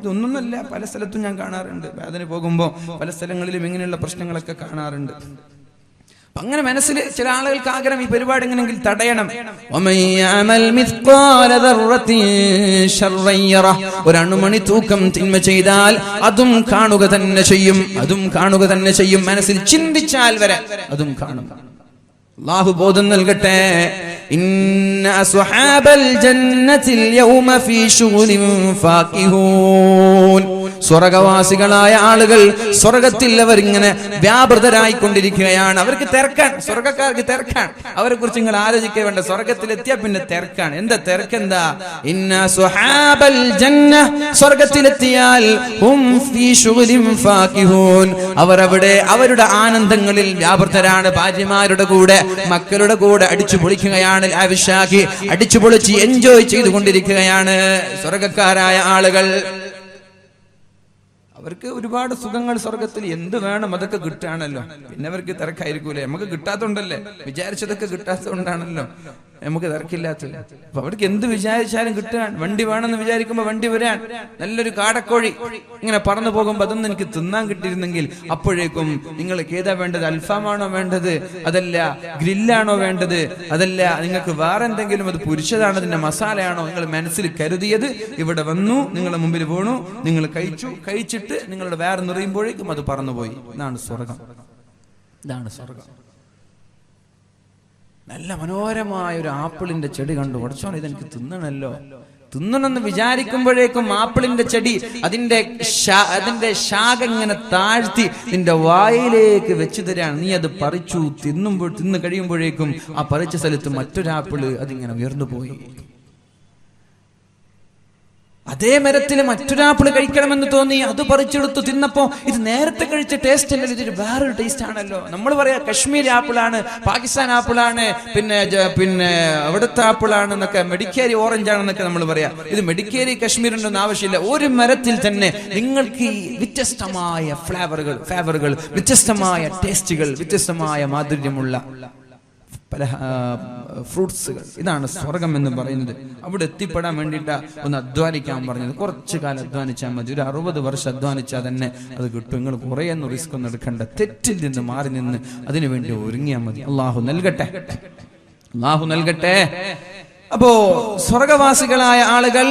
ഇതൊന്നൊന്നുമല്ല, പല സ്ഥലത്തും ഞാൻ കാണാറുണ്ട്. വേദന പോകുമ്പോൾ പല സ്ഥലങ്ങളിലും ഇങ്ങനെയുള്ള പ്രശ്നങ്ങളൊക്കെ കാണാറുണ്ട്. അങ്ങനെ മനസ്സിൽ ചില ആളുകൾക്ക് ആഗ്രഹം, ഈ പരിപാടി എങ്ങനെയെങ്കിലും തടയണം. ഒരു അണുമണി തൂക്കം തിന്മ ചെയ്താൽ അതും കാണുക തന്നെ ചെയ്യും. മനസ്സിൽ ചിന്തിച്ചാൽ വരെ അതും കാണും. അല്ലാഹു ബോധം നൽകട്ടെ. ഇന്ന അസ്ഹാബൽ ജന്നത്തിൽ യൗമ ഫീ ശുഗ്ലിൻ ഫാകിഹൂൻ. സ്വർഗവാസികളായ ആളുകൾ സ്വർഗത്തിൽ അവരിങ്ങനെ വ്യാപൃതരായിക്കൊണ്ടിരിക്കുകയാണ്. അവർക്ക് തിരക്കാൻ, സ്വർഗക്കാർക്ക് തിരക്കാൻ. അവരെ കുറിച്ച് നിങ്ങൾ ആലോചിക്കേ വേണ്ട. സ്വർഗത്തിലെത്തിയ പിന്നെ തിരക്കാണ്. എന്താ തിരക്കെന്താ? ഇന്ന അസ്ഹാബൽ ജന്ന, സ്വർഗത്തിലെത്തിയാൽ ഹും ഫീ ശുഗ്ലിൻ ഫാകിഹൂൻ, അവരവിടെ അവരുടെ ആനന്ദങ്ങളിൽ വ്യാപൃതരാണ്. ഭാര്യമാരുടെ കൂടെ, മക്കളുടെ കൂടെ അടിച്ചു പൊളിക്കുകയാണ്. ലാവിഷാക്കി അടിച്ചു പൊളിച്ച് എൻജോയ് ചെയ്തുകൊണ്ടിരിക്കുകയാണ് സ്വർഗക്കാരായ ആളുകൾ. അവർക്ക് ഒരുപാട് സുഖങ്ങൾ സ്വർഗത്തിൽ എന്ത് വേണം അതൊക്കെ കിട്ടുകയാണല്ലോ. പിന്നെ അവർക്ക് തിരക്കായിരിക്കൂലേ? നമുക്ക് കിട്ടാത്തതുകൊണ്ടല്ലേ, വിചാരിച്ചതൊക്കെ കിട്ടാത്തതുകൊണ്ടാണല്ലോ നമുക്ക് തിരക്കില്ലാത്തത്. അപ്പൊ അവർക്ക് എന്ത് വിചാരിച്ചാലും കിട്ടാൻ. വണ്ടി വേണമെന്ന് വിചാരിക്കുമ്പോ വണ്ടി വരാൻ. നല്ലൊരു കാടക്കോഴി ഇങ്ങനെ പറന്നു പോകുമ്പോ അതൊന്നും എനിക്ക് തിന്നാൻ കിട്ടിയിരുന്നെങ്കിൽ അപ്പോഴേക്കും നിങ്ങൾക്ക് ഏതാ വേണ്ടത്? അൽഫാമാണോ വേണ്ടത്? അതല്ല ഗ്രില്ലാണോ വേണ്ടത്? അതല്ല നിങ്ങൾക്ക് വേറെ എന്തെങ്കിലും, അത് പൊരിച്ചതാണോ, അതിന്റെ മസാലയാണോ നിങ്ങൾ മനസ്സിൽ കരുതിയത്? ഇവിടെ വന്നു, നിങ്ങളുടെ മുമ്പിൽ വീണു, നിങ്ങൾ കഴിച്ചു. കഴിച്ചിട്ട് നിങ്ങളുടെ വേറെ നിറയുമ്പോഴേക്കും അത് പറന്നുപോയി. ഇതാണ് സ്വർഗം. നല്ല മനോഹരമായ ഒരു ആപ്പിളിന്റെ ചെടി കണ്ടു. കുറച്ചോ ഇതെനിക്ക് തിന്നണമെന്ന് വിചാരിക്കുമ്പോഴേക്കും ആപ്പിളിന്റെ ചെടി അതിന്റെ ശാഖ ഇങ്ങനെ താഴ്ത്തി നിന്റെ വായിലേക്ക് വെച്ചു തരാണ്. നീ അത് പറിച്ചു. തിന്നു കഴിയുമ്പോഴേക്കും ആ പറിച്ച സ്ഥലത്ത് മറ്റൊരാപ്പിള് അതിങ്ങനെ ഉയർന്നു പോയി. അതേ മരത്തിൽ മറ്റൊരാപ്പിള് കഴിക്കണമെന്ന് തോന്നി, അത് പറിച്ചെടുത്തു. തിന്നപ്പോ ഇത് നേരത്തെ കഴിച്ച ടേസ്റ്റ് അല്ലല്ലോ, ഇതൊരു വേറൊരു ടേസ്റ്റ് ആണല്ലോ. നമ്മൾ പറയാ കശ്മീരി ആപ്പിളാണ്, പാകിസ്ഥാൻ ആപ്പിളാണ്, പിന്നെ അവിടുത്തെ ആപ്പിളാണ് എന്നൊക്കെ, മെഡിക്കേരി ഓറഞ്ച് ആണെന്നൊക്കെ നമ്മൾ പറയാ. ഇത് മെഡിക്കേരി കശ്മീരിന്റെ ഒന്നും ആവശ്യമില്ല. ഒരു മരത്തിൽ തന്നെ നിങ്ങൾക്ക് വ്യത്യസ്തമായ ഫ്ലേവറുകൾ, വ്യത്യസ്തമായ ടേസ്റ്റുകൾ, വ്യത്യസ്തമായ മാധുര്യമുള്ള പല ഫ്രൂട്ട്സുകൾ. ഇതാണ് സ്വർഗം എന്ന് പറയുന്നത്. അവിടെ എത്തിപ്പെടാൻ വേണ്ടിയിട്ട് ഒന്ന് അധ്വാനിക്കാൻ പറഞ്ഞത്. കുറച്ചു കാലം അധ്വാനിച്ചാൽ മതി. ഒരു 60 വർഷം അധ്വാനിച്ചാൽ തന്നെ അത് കിട്ടും. നിങ്ങൾ കുറേ ഒന്നും റിസ്ക് ഒന്നും എടുക്കണ്ട. തെറ്റിൽ നിന്ന് മാറി നിന്ന് അതിനു വേണ്ടി ഒരുങ്ങിയാൽ മതി. അള്ളാഹു നൽകട്ടെ. അപ്പോ സ്വർഗവാസികളായ ആളുകൾ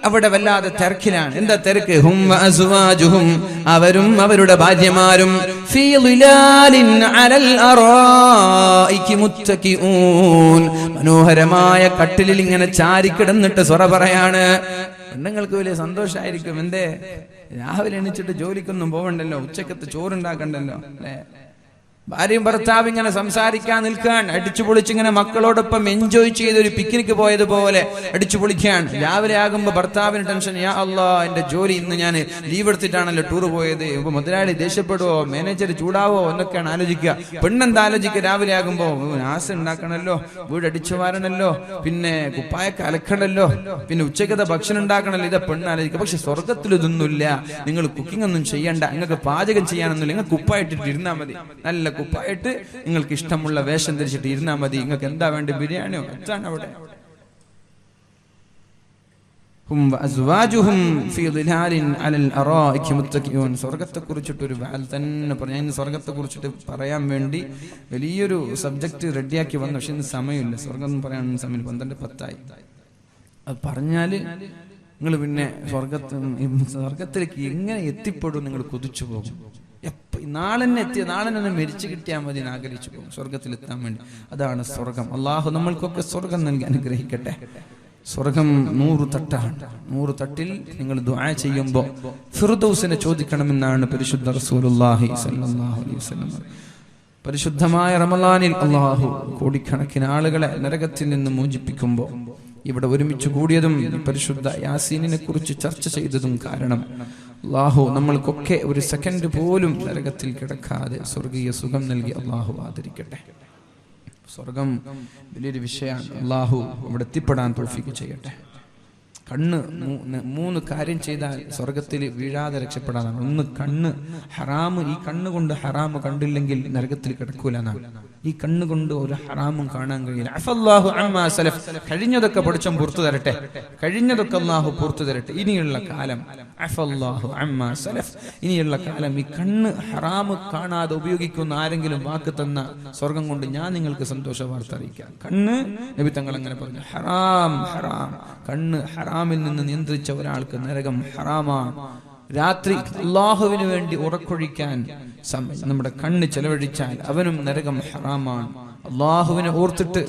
അവിടെ വല്ലാതെ തിരക്കിലാണ്. എന്താ തിരക്ക്? ഹും വഅസ്വാജുഹും, അവരും അവരുടെ ഭാര്യമാരും ഫീ ളിലാലിൻ അലൽ അറായികി മുത്തഖിഊൻ, മനോഹരമായ കട്ടിലിൽ ഇങ്ങനെ ചാരിക്കിടന്നിട്ട് സ്വറ പറയാണ്. പെണ്ണുങ്ങൾക്ക് വലിയ സന്തോഷമായിരിക്കും. എന്തേ, രാവിലെ എണീച്ചിട്ട് ജോലിക്കൊന്നും പോവണ്ടല്ലോ, ഉച്ചക്കത്ത് ചോറുണ്ടാക്കണ്ടല്ലോ അല്ലേ? ഭാര്യയും ഭർത്താവ് ഇങ്ങനെ സംസാരിക്കാൻ നിൽക്കാൻ, അടിച്ചു പൊളിച്ചിങ്ങനെ മക്കളോടൊപ്പം എൻജോയ് ചെയ്ത് ഒരു പിക്നിക്ക് പോയതുപോലെ അടിച്ചു പൊളിക്കാൻ. രാവിലെ ആകുമ്പോ ഭർത്താവിന് ടെൻഷൻ, യാ അല്ലാ എന്റെ ജോലി ഇന്ന് ഞാൻ ലീവ് എടുത്തിട്ടാണല്ലോ ടൂർ പോയത്, ഇപ്പൊ മുതലാളി ദേഷ്യപ്പെടുവോ, മാനേജർ ചൂടാവോ എന്നൊക്കെയാണ് ആലോചിക്കുക. പെണ്ണെന്താ ആലോചിക്കുക? രാവിലെ ആകുമ്പോ നാസ് ഉണ്ടാക്കണല്ലോ, വീട് അടിച്ചു വാരണല്ലോ, പിന്നെ കുപ്പായൊക്കെ അലക്കണല്ലോ, പിന്നെ ഉച്ചക്കത്തെ ഭക്ഷണം ഉണ്ടാക്കണല്ലോ. ഇതാ പെണ്ണ് ആലോചിക്കുക. പക്ഷെ സ്വർഗത്തിൽ ഇതൊന്നുമില്ല. നിങ്ങൾ കുക്കിംഗ് ഒന്നും ചെയ്യണ്ട, നിങ്ങൾക്ക് പാചകം ചെയ്യാനൊന്നുമില്ല. നിങ്ങൾ കുപ്പായിട്ടിട്ട് ഇരുന്നാൽ മതി. നല്ല കുപ്പായിട്ട് നിങ്ങൾക്ക് ഇഷ്ടമുള്ള വേഷം ധരിച്ചിട്ട് ഇരുന്നാൽ മതി. നിങ്ങൾക്ക് എന്താ വേണ്ട, ബിരിയാണിയോ അതാണ് അവിടെ. സ്വർഗത്തെ കുറിച്ചിട്ടൊരു വാൽ തന്നെ പറഞ്ഞു. ഞാൻ സ്വർഗത്തെ കുറിച്ചിട്ട് പറയാൻ വേണ്ടി വലിയൊരു സബ്ജക്ട് റെഡിയാക്കി വന്നു. പക്ഷെ ഇന്ന് സമയമില്ല. സ്വർഗം പറയാൻ സമയം 12:10. അത് പറഞ്ഞാല് നിങ്ങൾ പിന്നെ സ്വർഗത്തിലേക്ക് എങ്ങനെ എത്തിപ്പെടും? നിങ്ങൾ കൊതിച്ചു പോകും. നാളെ തന്നെ മരിച്ചു കിട്ടിയാൽ മതി എന്ന് ആഗ്രഹിച്ചു പോകും സ്വർഗത്തിലെത്താൻ വേണ്ടി. അതാണ് സ്വർഗം. അള്ളാഹു നമ്മൾക്കൊക്കെ സ്വർഗം നൽകി അനുഗ്രഹിക്കട്ടെ. സ്വർഗം 100 തട്ടാണ്. 100 തട്ടിൽ നിങ്ങൾ ദുആ ചെയ്യുമ്പോൾ ഫിർദൗസിനെ ചോദിക്കണമെന്നാണ് പരിശുദ്ധ റസൂലുള്ളാഹി സ്വല്ലല്ലാഹു അലൈഹി വസല്ലം. പരിശുദ്ധമായ റമളാനിൽ അള്ളാഹു കോടിക്കണക്കിന് ആളുകളെ നരകത്തിൽ നിന്ന് മോചിപ്പിക്കുമ്പോൾ ഇവിടെ ഒരുമിച്ച് കൂടിയതും പരിശുദ്ധ യാസീനിനെ കുറിച്ച് ചർച്ച ചെയ്തതും കാരണം അള്ളാഹു നമ്മൾക്കൊക്കെ ഒരു സെക്കൻഡ് പോലും നരകത്തിൽ കിടക്കാതെ സ്വർഗീയ സുഖം നൽകി അള്ളാഹു ആദരിക്കട്ടെ. സ്വർഗം വലിയൊരു വിഷയമാണ്. അള്ളാഹു അവിടെ എത്തിപ്പെടാൻ തൗഫീഖ് ചെയ്യട്ടെ. 3 കാര്യം ചെയ്താൽ സ്വർഗത്തിൽ വീഴാതെ രക്ഷപ്പെടാനാണ്. 1 കണ്ണ് ഹറാമ്. ഈ കണ്ണുകൊണ്ട് ഹറാമ് കണ്ടില്ലെങ്കിൽ നരകത്തിൽ കിടക്കൂല എന്നാണ്. ഈ കണ്ണുകൊണ്ട് ഒരു ഹറാമും കാണാൻ കഴിയില്ല. അഫല്ലാഹു അമ്മാ സലഫ്, കഴിഞ്ഞതൊക്കെ പടച്ചോൻ പുറത്തു തരട്ടെ, കഴിഞ്ഞതൊക്കെ അല്ലാഹു പുറത്തു തരട്ടെ. ഇനിയുള്ള കാലം അഫല്ലാഹു അമ്മാ സലഫ്, ഇനിയുള്ള കാലം ഈ കണ്ണ് ഹറാമ് കാണാതെ ഉപയോഗിക്കുന്ന ആരെങ്കിലും വാക്ക് തന്ന സ്വർഗം കൊണ്ട് ഞാൻ നിങ്ങൾക്ക് സന്തോഷ വാർത്ത അറിയിക്കാം. കണ്ണ് നബി തങ്ങൾ അങ്ങനെ പറഞ്ഞു, ഹറാം ഹറാം, കണ്ണ് ഹറാമിൽ നിന്ന് നിയന്ത്രിച്ച ഒരാൾക്ക് നരകം ഹറാമാണ്. രാത്രി അല്ലാഹുവിന് വേണ്ടി ഉറക്കൊഴിക്കാൻ നമ്മുടെ കണ്ണ് ചെലവഴിച്ചാൽ അവനും നരകം ഹറാമാണ്. അള്ളാഹുവിനെ ഓർത്തിട്ട്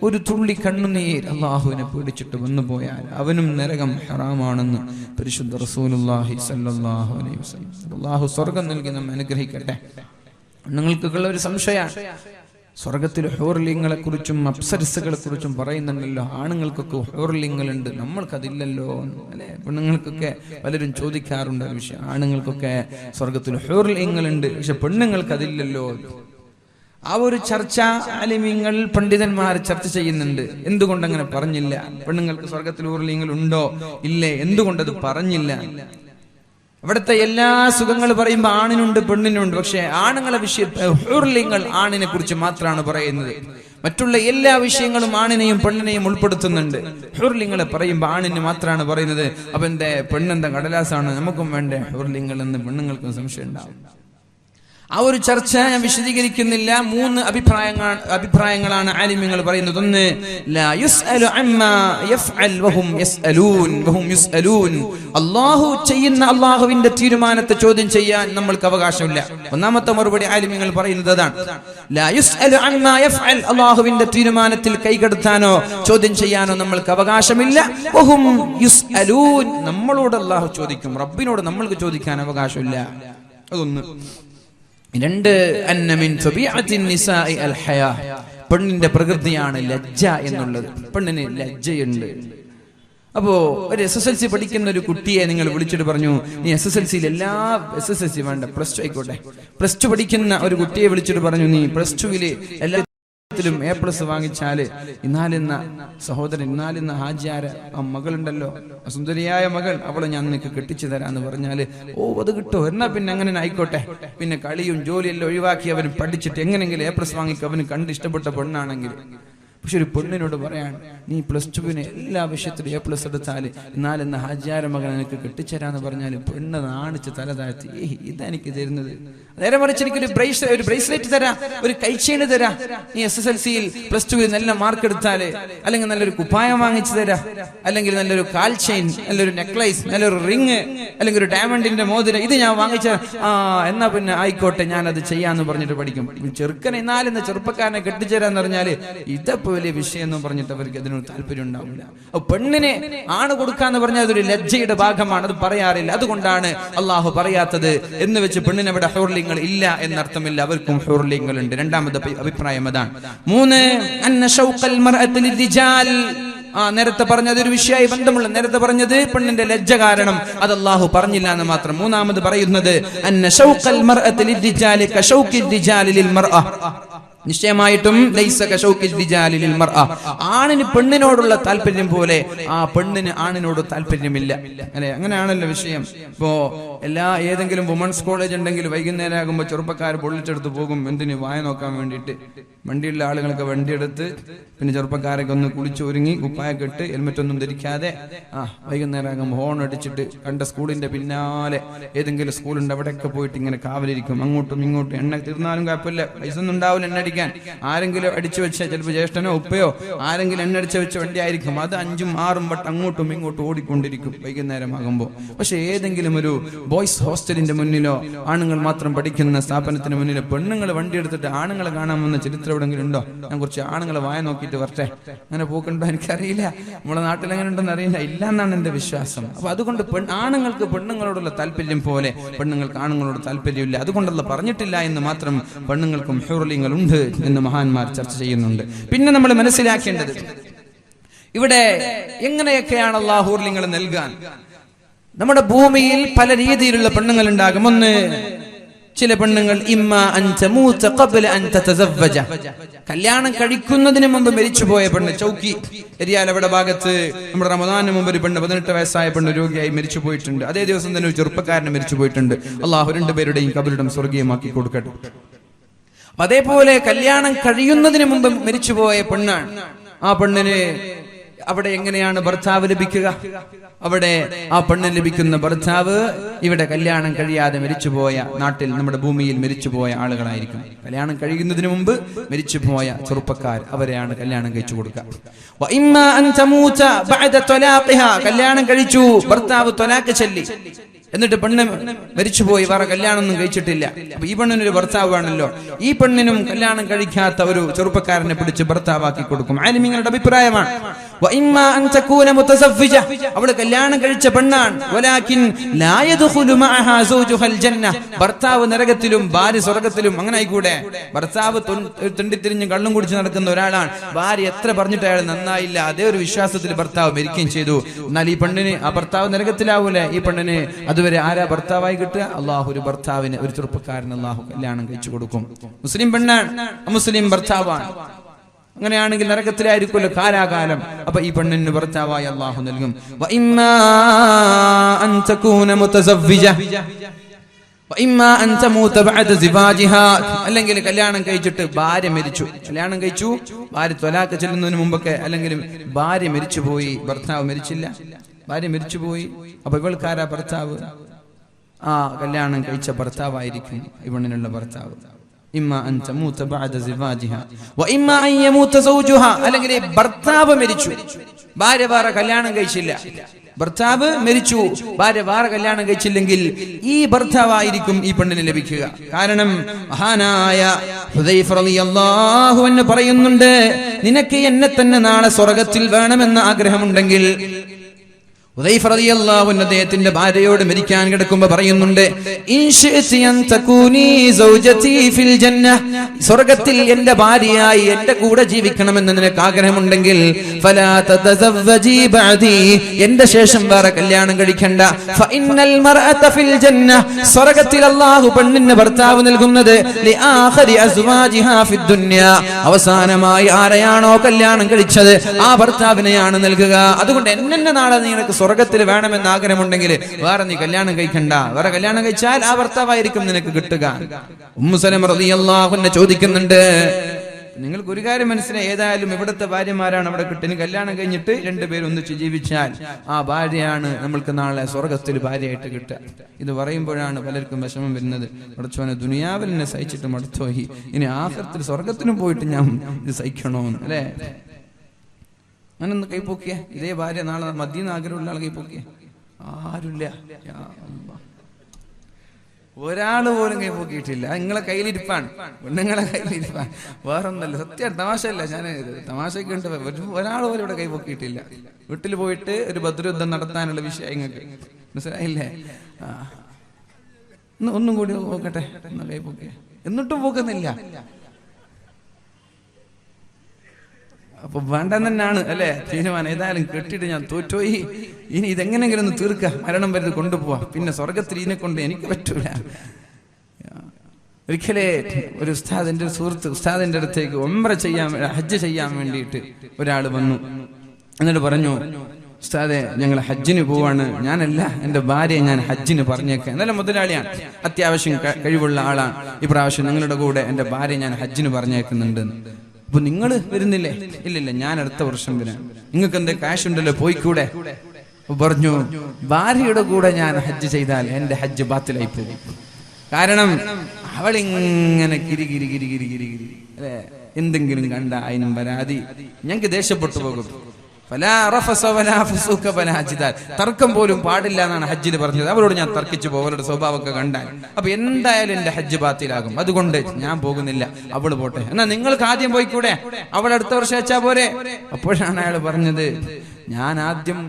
ഒരു തുള്ളി കണ്ണുനീർ അള്ളാഹുവിനെ പേടിച്ചിട്ട് വന്നുപോയാൽ അവനും നരകം ഹറാമാണെന്ന് പരിശുദ്ധ റസൂലുള്ളാഹി സ്വല്ലല്ലാഹു അലൈഹി വസല്ലം. അള്ളാഹു സ്വർഗം നൽകി നമ്മെ അനുഗ്രഹിക്കട്ടെ. നിങ്ങൾക്കുള്ള ഒരു സംശയമാണ്, സ്വർഗത്തിൽ ഹൂർലിങ്ങളെ കുറിച്ചും അപ്സരസുകളെ കുറിച്ചും പറയുന്നുണ്ടല്ലോ, ആണുങ്ങൾക്കൊക്കെ ഹൂർലിങ്ങളുണ്ട്, നമ്മൾക്കതില്ലല്ലോ അല്ലെ? പെണ്ണുങ്ങൾക്കൊക്കെ പലരും ചോദിക്കാറുണ്ട് ഒരു വിഷയം, ആണുങ്ങൾക്കൊക്കെ സ്വർഗത്തിൽ ഹൂർലിങ്ങളുണ്ട്, പക്ഷെ പെണ്ണുങ്ങൾക്ക് അതില്ലല്ലോ. ആ ഒരു ചർച്ച ആലിമീങ്ങൾ പണ്ഡിതന്മാർ ചർച്ച ചെയ്യുന്നുണ്ട്. എന്തുകൊണ്ട് അങ്ങനെ പറഞ്ഞില്ല? പെണ്ണുങ്ങൾക്ക് സ്വർഗത്തിൽ ഹൂർലിങ്ങൾ ഉണ്ടോ ഇല്ലേ, എന്തുകൊണ്ടത് പറഞ്ഞില്ല? അവിടുത്തെ എല്ലാ സുഖങ്ങൾ പറയുമ്പോൾ ആണിനുണ്ട് പെണ്ണിനുണ്ട്, പക്ഷെ ആണുങ്ങളെ ഹൂർലിങ്ങൾ ആണിനെ കുറിച്ച് മാത്രമാണ് പറയുന്നത്. മറ്റുള്ള എല്ലാ വിഷയങ്ങളും ആണിനെയും പെണ്ണിനെയും ഉൾപ്പെടുത്തുന്നുണ്ട്. ഹൂർലിങ്ങളെ പറയുമ്പോൾ ആണിന് മാത്രമാണ് പറയുന്നത്. അപ്പൊ എന്റെ പെണ്ണെന്താ കടലാസാണ്, നമുക്കും വേണ്ടേ ഹൂർലിങ്ങൾ എന്ന് പെണ്ണുങ്ങൾക്കും സംശയം ഉണ്ടാവും. ആ ഒരു ചർച്ച ഞാൻ വിശദീകരിക്കുന്നില്ല. 3 അഭിപ്രായങ്ങളാണ് ആലിമ്യങ്ങൾ പറയുന്നത്. ഒന്ന്, ലാ യുസ്അലു അമ്മാ യഫ്അൽ വഹും യുസ്അലൂൻ, അല്ലാഹു ചെയ്യുന്ന അല്ലാഹുവിന്റെ തീരുമാനത്തെ ചോദ്യം ചെയ്യാൻ നമ്മൾക്ക് അവകാശമില്ല. ഒന്നാമത്തെ മറുപടി ആലിമ്യങ്ങൾ പറയുന്നത് അതാണ്. ലാ യുസ്അലു അമ്മാ യഫ്അൽ, അല്ലാഹുവിന്റെ തീരുമാനത്തിൽ കൈകടത്താനോ ചോദ്യം ചെയ്യാനോ നമ്മൾക്ക് അവകാശമില്ല. വഹും യുസ്അലൂൻ, നമ്മളോട് അല്ലാഹു ചോദിക്കും, റബ്ബിനോട് നമ്മൾക്ക് ചോദിക്കാൻ അവകാശമില്ല. അതൊന്ന്. 2, അന്ന മിൻ തബീഅത്തിൻ നിസാഇ അൽ ഹയാ, പെണ്ണിന്റെ പ്രകൃതിയാണ് ലജ്ജ എന്നുള്ളത്. പെണ്ണിന് ലജ്ജയുണ്ട്. അപ്പോ ഒരു SSLC പഠിക്കുന്ന ഒരു കുട്ടിയെ നിങ്ങൾ വിളിച്ചിട്ട് പറഞ്ഞു, നീ SSLC വേണ്ട +2 ആയിക്കോട്ടെ, +2 പഠിക്കുന്ന ഒരു കുട്ടിയെ വിളിച്ചിട്ട് പറഞ്ഞു, നീ +2 എല്ലാ A+ വാങ്ങിച്ചാല് ഇന്നാലിന്ന സഹോദരൻ, ഇന്നാലിന്ന ഹാജിയാര മകളുണ്ടല്ലോ, സുന്ദരിയായ മകൾ, അവളെ ഞാൻ നിനക്ക് കെട്ടിച്ചു തരാന്ന് പറഞ്ഞാല്, ഓ അത് കിട്ടോ, എന്നാ പിന്നെ അങ്ങനെ ആയിക്കോട്ടെ. പിന്നെ കളിയും ജോലിയെല്ലാം ഒഴിവാക്കി അവൻ പഠിച്ചിട്ട് എങ്ങനെങ്കിലും A+ വാങ്ങിക്കും, അവന് കണ്ട് ഇഷ്ടപ്പെട്ട പെണ്ണാണെങ്കിൽ. പക്ഷെ ഒരു പെണ്ണിനോട് പറയാണ്, നീ +2 എല്ലാ വിഷയത്തിലും A+ എടുത്താല് ഇന്നാലെന്ന ഹാജിയാര മകൻ എനിക്ക് കെട്ടിച്ചേരാന്ന് പറഞ്ഞാല് പെണ്ണ് നാണിച്ച് തല താഴ്ത്തി, ഇതെനിക്ക് തരുന്നത്. നേരെ മറിച്ച് എനിക്കൊരു ബ്രേസ്ലെറ്റ് തരാം, ഒരു കൈച്ചെയിന് തരാം, നീ SSLCയിൽ +2 നല്ല മാർക്ക് എടുത്താല്, അല്ലെങ്കിൽ നല്ലൊരു കുപ്പായം വാങ്ങിച്ചു തരാം, അല്ലെങ്കിൽ നല്ലൊരു കാൽ ചെയിൻ, നല്ലൊരു നെക്ലേസ്, നല്ലൊരു റിങ്, അല്ലെങ്കിൽ ഒരു ഡയമണ്ടിന്റെ മോതിരം, ഇത് ഞാൻ വാങ്ങിച്ച എന്നാ പിന്നെ ആയിക്കോട്ടെ ഞാനത് ചെയ്യാന്ന് പറഞ്ഞിട്ട് പഠിക്കും. ചെറുക്കനെ ഇന്നാലെന്ന ചെറുപ്പക്കാരനെ കെട്ടിച്ചേരാന്ന് പറഞ്ഞാല് ഇതപ്പോ വലിയ വിഷയം എന്ന് പറഞ്ഞിട്ട് അവർക്ക് അതിനൊരു താല്പര്യം ഉണ്ടാവില്ല. അപ്പൊ പെണ്ണിനെ ആണ് കൊടുക്കാന്ന് പറഞ്ഞാൽ അതൊരു ലജ്ജയുടെ ഭാഗമാണ്, അത് പറയാറില്ല. അതുകൊണ്ടാണ് അള്ളാഹു പറയാത്തത്. എന്ന് വെച്ച് പെണ്ണിന് അവിടെ ഹൂർലിങ്ങൾ ഇല്ല എന്നർത്ഥമില്ല, അവർക്കും ഹൂർലിങ്ങൾ ഉണ്ട്. രണ്ടാമത്തെ അഭിപ്രായം അതാണ്. 3, അന്ന ഷൗഖൽ മർഅത്തി ലിർരിജാൽ, നേരത്തെ പറഞ്ഞത് ഒരു വിഷയമായി ബന്ധമുള്ള, നേരത്തെ പറഞ്ഞത് പെണ്ണിന്റെ ലജ്ജ കാരണം, അത് അല്ലാഹു പറഞ്ഞില്ല എന്ന് മാത്രം. മൂന്നാമത് പറയുന്നത് അന്ന ഷൗഖൽ മർഅത്തി ലിർരിജാൽ കശൗഖിൽ റിജാലി ലിൽ മർഅ, നിശ്ചയമായിട്ടും ലൈസ കശൗഖിൽ റിജാലി ലിൽ മർഅ, ആണിന് പെണ്ണിനോടുള്ള താല്പര്യം പോലെ ആ പെണ്ണിന് ആണിനോട് താല്പര്യമില്ല അല്ലെ? അങ്ങനെയാണല്ലോ വിഷയം. ഇപ്പോ ഏതെങ്കിലും വുമൻസ് കോളേജ് ഉണ്ടെങ്കിൽ വൈകുന്നേരം ആകുമ്പോൾ ചെറുപ്പക്കാർ പൊള്ളിച്ചെടുത്ത് പോകും. എന്തിന്? വായ നോക്കാൻ വേണ്ടിയിട്ട്. വണ്ടിയുള്ള ആളുകളൊക്കെ വണ്ടിയെടുത്ത്, പിന്നെ ചെറുപ്പക്കാരൊക്കെ ഒന്ന് കുളിച്ചൊരുങ്ങി കുപ്പായൊക്കെ ഇട്ട് ഹെൽമെറ്റ് ഒന്നും ധരിക്കാതെ വൈകുന്നേരം ആകുമ്പോൾ ഹോൺ അടിച്ചിട്ട് കണ്ട സ്കൂളിന്റെ പിന്നാലെ ഏതെങ്കിലും സ്കൂളുണ്ട് അവിടെയൊക്കെ പോയിട്ട് ഇങ്ങനെ കാവലിരിക്കും. അങ്ങോട്ടും ഇങ്ങോട്ടും. എണ്ണ തീർന്നാലും കുഴപ്പമില്ല, പൈസ ഒന്നും ഉണ്ടാവില്ല എണ്ണ അടിക്കാൻ. ആരെങ്കിലും അടിച്ചു വെച്ച, ചിലപ്പോൾ ജ്യേഷ്ഠനോ ഉപ്പയോ ആരെങ്കിലും എണ്ണ അടിച്ചു വെച്ച വണ്ടി ആയിരിക്കും. അത് 5ഉം 6ഉം വട്ടം അങ്ങോട്ടും ഇങ്ങോട്ടും ഓടിക്കൊണ്ടിരിക്കും വൈകുന്നേരം ആകുമ്പോൾ. പക്ഷെ ഏതെങ്കിലും ഒരു ബോയ്സ് ഹോസ്റ്റലിന്റെ മുന്നിലോ ആണുങ്ങൾ മാത്രം പഠിക്കുന്ന സ്ഥാപനത്തിന് മുന്നിലോ പെണ്ണുങ്ങൾ വണ്ടി എടുത്തിട്ട് ആണുങ്ങളെ കാണാൻ വന്ന ചരിത്രം എവിടെങ്കിലും ഉണ്ടോ? ഞാൻ കുറച്ച് ആണുങ്ങളെ വായ നോക്കിയിട്ട് വരട്ടെ, അങ്ങനെ പോക്കുണ്ടോ എനിക്കറിയില്ല, നമ്മളെ നാട്ടിൽ എങ്ങനെ ഉണ്ടെന്ന് അറിയില്ല, ഇല്ല എന്നാണ് എന്റെ വിശ്വാസം. അപ്പൊ അതുകൊണ്ട് ആണുങ്ങൾക്ക് പെണ്ണുങ്ങളോടുള്ള താല്പര്യം പോലെ പെണ്ണുങ്ങൾക്ക് ആണുങ്ങളോട് താല്പര്യമില്ല. അതുകൊണ്ടല്ല പറഞ്ഞിട്ടില്ല എന്ന് മാത്രം, പെണ്ണുങ്ങൾക്കും ഹൂർലിങ്ങൾ ഉണ്ട് എന്ന് മഹാന്മാർ ചർച്ച ചെയ്യുന്നുണ്ട്. പിന്നെ നമ്മൾ മനസ്സിലാക്കേണ്ടത് ഇവിടെ എങ്ങനെയൊക്കെയാണ് അല്ലാഹു ഹൂർലിങ്ങൾ നൽകാൻ. നമ്മുടെ ഭൂമിയിൽ പല രീതിയിലുള്ള പെണ്ണുങ്ങൾ ഉണ്ടാകും. ഒന്ന്, ചില പെണ്ണുങ്ങൾ കല്യാണം കഴിക്കുന്നതിന് മുമ്പ് മരിച്ചുപോയ പെണ്ണ്. ചൗക്കി എരിയാൽ അവിടെ ഭാഗത്ത് നമ്മുടെ റമദാനിന് മുമ്പ് ഒരു പെണ്ണ് 18 വയസ്സായ പെണ്ണ് രോഗിയായി മരിച്ചു പോയിട്ടുണ്ട്. അതേ ദിവസം തന്നെ ഒരു ചെറുപ്പക്കാരന് മരിച്ചു പോയിട്ടുണ്ട്. അള്ളാഹു 2 പേരുടെയും ഖബറിടം സ്വർഗീയമാക്കി കൊടുക്കട്ടെ. അതേപോലെ കല്യാണം കഴിയുന്നതിന് മുമ്പ് മരിച്ചുപോയ പെണ്ണാണ്. ആ പെണ്ണിന് അവിടെ എങ്ങനെയാണ് ഭർത്താവ് ലഭിക്കുക? അവിടെ ആ പെണ്ണിന് ലഭിക്കുന്ന ഭർത്താവ് ഇവിടെ കല്യാണം കഴിയാതെ മരിച്ചുപോയ നാട്ടിൽ നമ്മുടെ ഭൂമിയിൽ മരിച്ചുപോയ ആളുകളായിരിക്കും. കല്യാണം കഴിയുന്നതിന് മുമ്പ് മരിച്ചുപോയ ചെറുപ്പക്കാർ, അവരെയാണ് കല്യാണം കഴിച്ചു കൊടുക്കുക. കല്യാണം കഴിച്ചു, ഭർത്താവ് ത്വലാഖ് ചൊല്ലി, എന്നിട്ട് പെണ്ണ് മരിച്ചുപോയി, വേറെ കല്യാണമൊന്നും കഴിച്ചിട്ടില്ല. അപ്പൊ ഈ പെണ്ണിനൊരു ഭർത്താവ് വേണമല്ലോ. ഈ പെണ്ണിനും കല്യാണം കഴിക്കാത്ത ഒരു ചെറുപ്പക്കാരനെ പിടിച്ച് ഭർത്താവാക്കി കൊടുക്കും. ആലിമീങ്ങളുടെ അഭിപ്രായമാണ്. അവള് കല്യാണം കഴിച്ച പെണ്ണാണ്. ഭർത്താവ് നരകത്തിലും ഭാര്യ സ്വർഗത്തിലും, അങ്ങനെ ആയിക്കൂടെ? ഭർത്താവ് തെണ്ടിത്തിരിഞ്ഞ് കള്ളും കുടിച്ച് നടക്കുന്ന ഒരാളാണ്. ഭാര്യ എത്ര പറഞ്ഞിട്ട് അയാൾ നന്നായില്ല, അതേ ഒരു വിശ്വാസത്തിൽ ഭർത്താവ് മരിക്കുകയും ചെയ്തു. എന്നാൽ ഈ പെണ്ണിന് ആ ഭർത്താവ് നരകത്തിലാവൂലേ? ഈ പെണ്ണിന് അതുവരെ ആരാ ഭർത്താവായി കിട്ടുക? അള്ളാഹു ഒരു ഭർത്താവിന്, ഒരു ചെറുപ്പക്കാരന് അള്ളാഹു കല്യാണം കഴിച്ചു കൊടുക്കും. മുസ്ലിം പെണ്ണാണ്, മുസ്ലിം ഭർത്താവാണ്. അങ്ങനെയാണെങ്കിൽ നരകത്തിലായിരിക്കുമല്ലോ കാലാകാലം. അപ്പൊ ഈ പെണ്ണിന് ഭർത്താവായി അള്ളാഹു നൽകും. അല്ലെങ്കിൽ കല്യാണം കഴിച്ചിട്ട് ഭാര്യ മരിച്ചു, കല്യാണം കഴിച്ചു, ഭാര്യ ത്വലാഖ് ചെല്ലുന്നതിന് മുമ്പൊക്കെ, അല്ലെങ്കിൽ ഭാര്യ മരിച്ചുപോയി, ഭർത്താവ് മരിച്ചില്ല, ഭാര്യ മരിച്ചുപോയി. അപ്പൊ ഇവൾക്കാരാ ഭർത്താവ്? ആ കല്യാണം കഴിച്ച ഭർത്താവായിരിക്കും ഇവണിനുള്ള ഭർത്താവ്. അല്ലെങ്കിൽ ഭർത്താവ് മരിച്ചു, ഭാര്യ വേറെ കല്യാണം കഴിച്ചില്ല, ഭർത്താവ് മരിച്ചു, ഭാര്യ വേറെ കല്യാണം കഴിച്ചില്ലെങ്കിൽ ഈ ഭർത്താവായിരിക്കും ഈ പെണ്ണിന് ലഭിക്കുക. കാരണം മഹാനായ ഹുദൈഫ റളിയല്ലാഹു അൻഹു പറയുന്നുണ്ട്, നിനക്ക് എന്നെ തന്നെ നാളെ സ്വർഗത്തിൽ വേണമെന്ന ആഗ്രഹമുണ്ടെങ്കിൽ, ഹുദൈഫ റളിയല്ലാഹു അൻഹു അദ്ദേഹത്തിന്റെ ഭാര്യയോട് മരിക്കാൻ കിടക്കുമ്പോൾ പറയുന്നുണ്ട്, സ്വർഗത്തിൽ എന്റെ ഭാര്യയായി എന്റെ കൂടെ ജീവിക്കണമെന്ന് നിനക്ക് ആഗ്രഹമുണ്ടെങ്കിൽ എന്റെ ശേഷം വേറെ കല്യാണം കഴിക്കണ്ട. സ്വർഗത്തിൽ അല്ലാഹു പെണ്ണിന് ഭർത്താവ് നൽകുന്നത് അവസാനമായി ആരെയാണോ കല്യാണം കഴിച്ചത് ആ ഭർത്താവിനെയാണ് നൽകുക. അതുകൊണ്ട് എന്നെ നാളെ നിനക്ക് സ്വർഗത്തിൽ വേണമെന്ന് ആഗ്രഹമുണ്ടെങ്കിൽ വേറെ നീ കല്യാണം കഴിക്കണ്ട. വേറെ കല്യാണം കഴിച്ചാൽ ആ ഭർത്താവായിരിക്കും നിനക്ക് കിട്ടുക. ഉമ്മു സലമ റളിയല്ലാഹു അൻഹ ചോദിക്കുന്നുണ്ട്, നിങ്ങൾക്ക് ഒരു കാര്യം മനസ്സിലായി, ഏതായാലും ഇവിടുത്തെ ഭാര്യമാരാണ് അവിടെ കിട്ടുക. കല്യാണം കഴിഞ്ഞിട്ട് രണ്ടുപേരും ഒന്നിച്ച് ജീവിച്ചാൽ ആ ഭാര്യയാണ് നമ്മൾക്ക് നാളെ സ്വർഗത്തിൽ ഭാര്യയായിട്ട് കിട്ടുക. ഇത് പറയുമ്പോഴാണ് പലർക്കും വിഷമം വരുന്നത്. പഠിച്ചോനെ, ദുനിയാവിൽ എന്നെ സഹിച്ചിട്ട് മടുത്തോയി, ഇനി ആഖിറത്തിൽ സ്വർഗത്തിനും പോയിട്ട് ഞാൻ ഇത് സഹിക്കണോന്ന്, അല്ലേ? അങ്ങനൊന്ന് കൈപ്പൊക്കിയ ഇതേ ഭാര്യ നാളെ മദീന ആഗ്രഹമുള്ള ആൾ കൈപ്പൊക്കിയ ആരുമില്ല, ഒരാള് പോലും കൈപ്പൊക്കിയിട്ടില്ല. നിങ്ങളെ കയ്യിലിരിപ്പാണ്, പെണ്ണുങ്ങളെ കയ്യിലിരിപ്പാണ്, വേറൊന്നല്ല. സത്യം തമാശയല്ല, ഞാൻ തമാശയ്ക്ക് ഉണ്ട്. ഒരാൾ പോലും ഇവിടെ കൈപ്പൊക്കിയിട്ടില്ല. വീട്ടിൽ പോയിട്ട് ഒരു ബദ്രയുദ്ധം നടത്താനുള്ള വിഷയം നിങ്ങൾക്ക് മനസ്സിലായില്ലേ? ഒന്നും കൂടി നോക്കട്ടെ, കൈപ്പൊക്കിയ എന്നിട്ടും പോക്കുന്നില്ല. അപ്പൊ വേണ്ടെന്ന് തന്നെയാണ് അല്ലെ തീരുമാനം. ഏതായാലും കെട്ടിട്ട് ഞാൻ തോറ്റുപോയി, ഇനി ഇതെങ്ങനെങ്കിലും ഒന്ന് തീർക്കുക, മരണം വരെ കൊണ്ടുപോവാ, പിന്നെ സ്വർഗത്തിൽ ഇതിനെ കൊണ്ട് എനിക്ക് പറ്റൂല. ഒരിക്കലേ ഒരു ഉസ്താദ്, എൻ്റെ ഒരു സുഹൃത്ത്, ഉസ്താദിന്റെ അടുത്തേക്ക് ഉംറ ചെയ്യാൻ, ഹജ്ജ് ചെയ്യാൻ വേണ്ടിയിട്ട് ഒരാൾ വന്നു. എന്നിട്ട് പറഞ്ഞു, ഉസ്താദെ ഞങ്ങൾ ഹജ്ജിന് പോവാണ്, ഞാനല്ല എൻ്റെ ഭാര്യയെ ഞാൻ ഹജ്ജിന് പറഞ്ഞേക്കാം. നല്ല മുതലാളിയാണ്, അത്യാവശ്യം കഴിവുള്ള ആളാണ്. ഇപ്രാവശ്യം നിങ്ങളുടെ കൂടെ എൻ്റെ ഭാര്യയെ ഞാൻ ഹജ്ജിന് പറഞ്ഞേക്കുന്നുണ്ട്. അപ്പൊ നിങ്ങൾ വരുന്നില്ലേ? ഇല്ലില്ല, ഞാൻ അടുത്ത വർഷം വരാം. നിങ്ങൾക്ക് എന്താ കാശ് ഉണ്ടല്ലോ, പോയിക്കൂടെ? പറഞ്ഞു, ഭാര്യയുടെ കൂടെ ഞാൻ ഹജ്ജ് ചെയ്താൽ എന്റെ ഹജ്ജ് ബാത്തിലായി പോകും. കാരണം അവളിങ്ങനെ കിരി അല്ലെ, എന്തെങ്കിലും കണ്ട അതിനും പരാതി, ഞങ്ങൾക്ക് ദേഷ്യപ്പെട്ടു പോകും. തർക്കം പോലും പാടില്ല എന്നാണ് ഹജ്ജിന് പറഞ്ഞത്. അവരോട് ഞാൻ തർക്കിച്ചു പോകും, അവരുടെ സ്വഭാവമൊക്കെ കണ്ടാൽ. അപ്പൊ എന്തായാലും എന്റെ ഹജ്ജ് ബാത്തിലാകും, അതുകൊണ്ട് ഞാൻ പോകുന്നില്ല, അവള് പോട്ടെ. എന്നാ നിങ്ങൾക്ക് ആദ്യം പോയിക്കൂടെ, അവൾ അടുത്ത വർഷം വെച്ചാ പോരെ? അപ്പോഴാണ് അയാൾ പറഞ്ഞത്, ഞാൻ ആദ്യം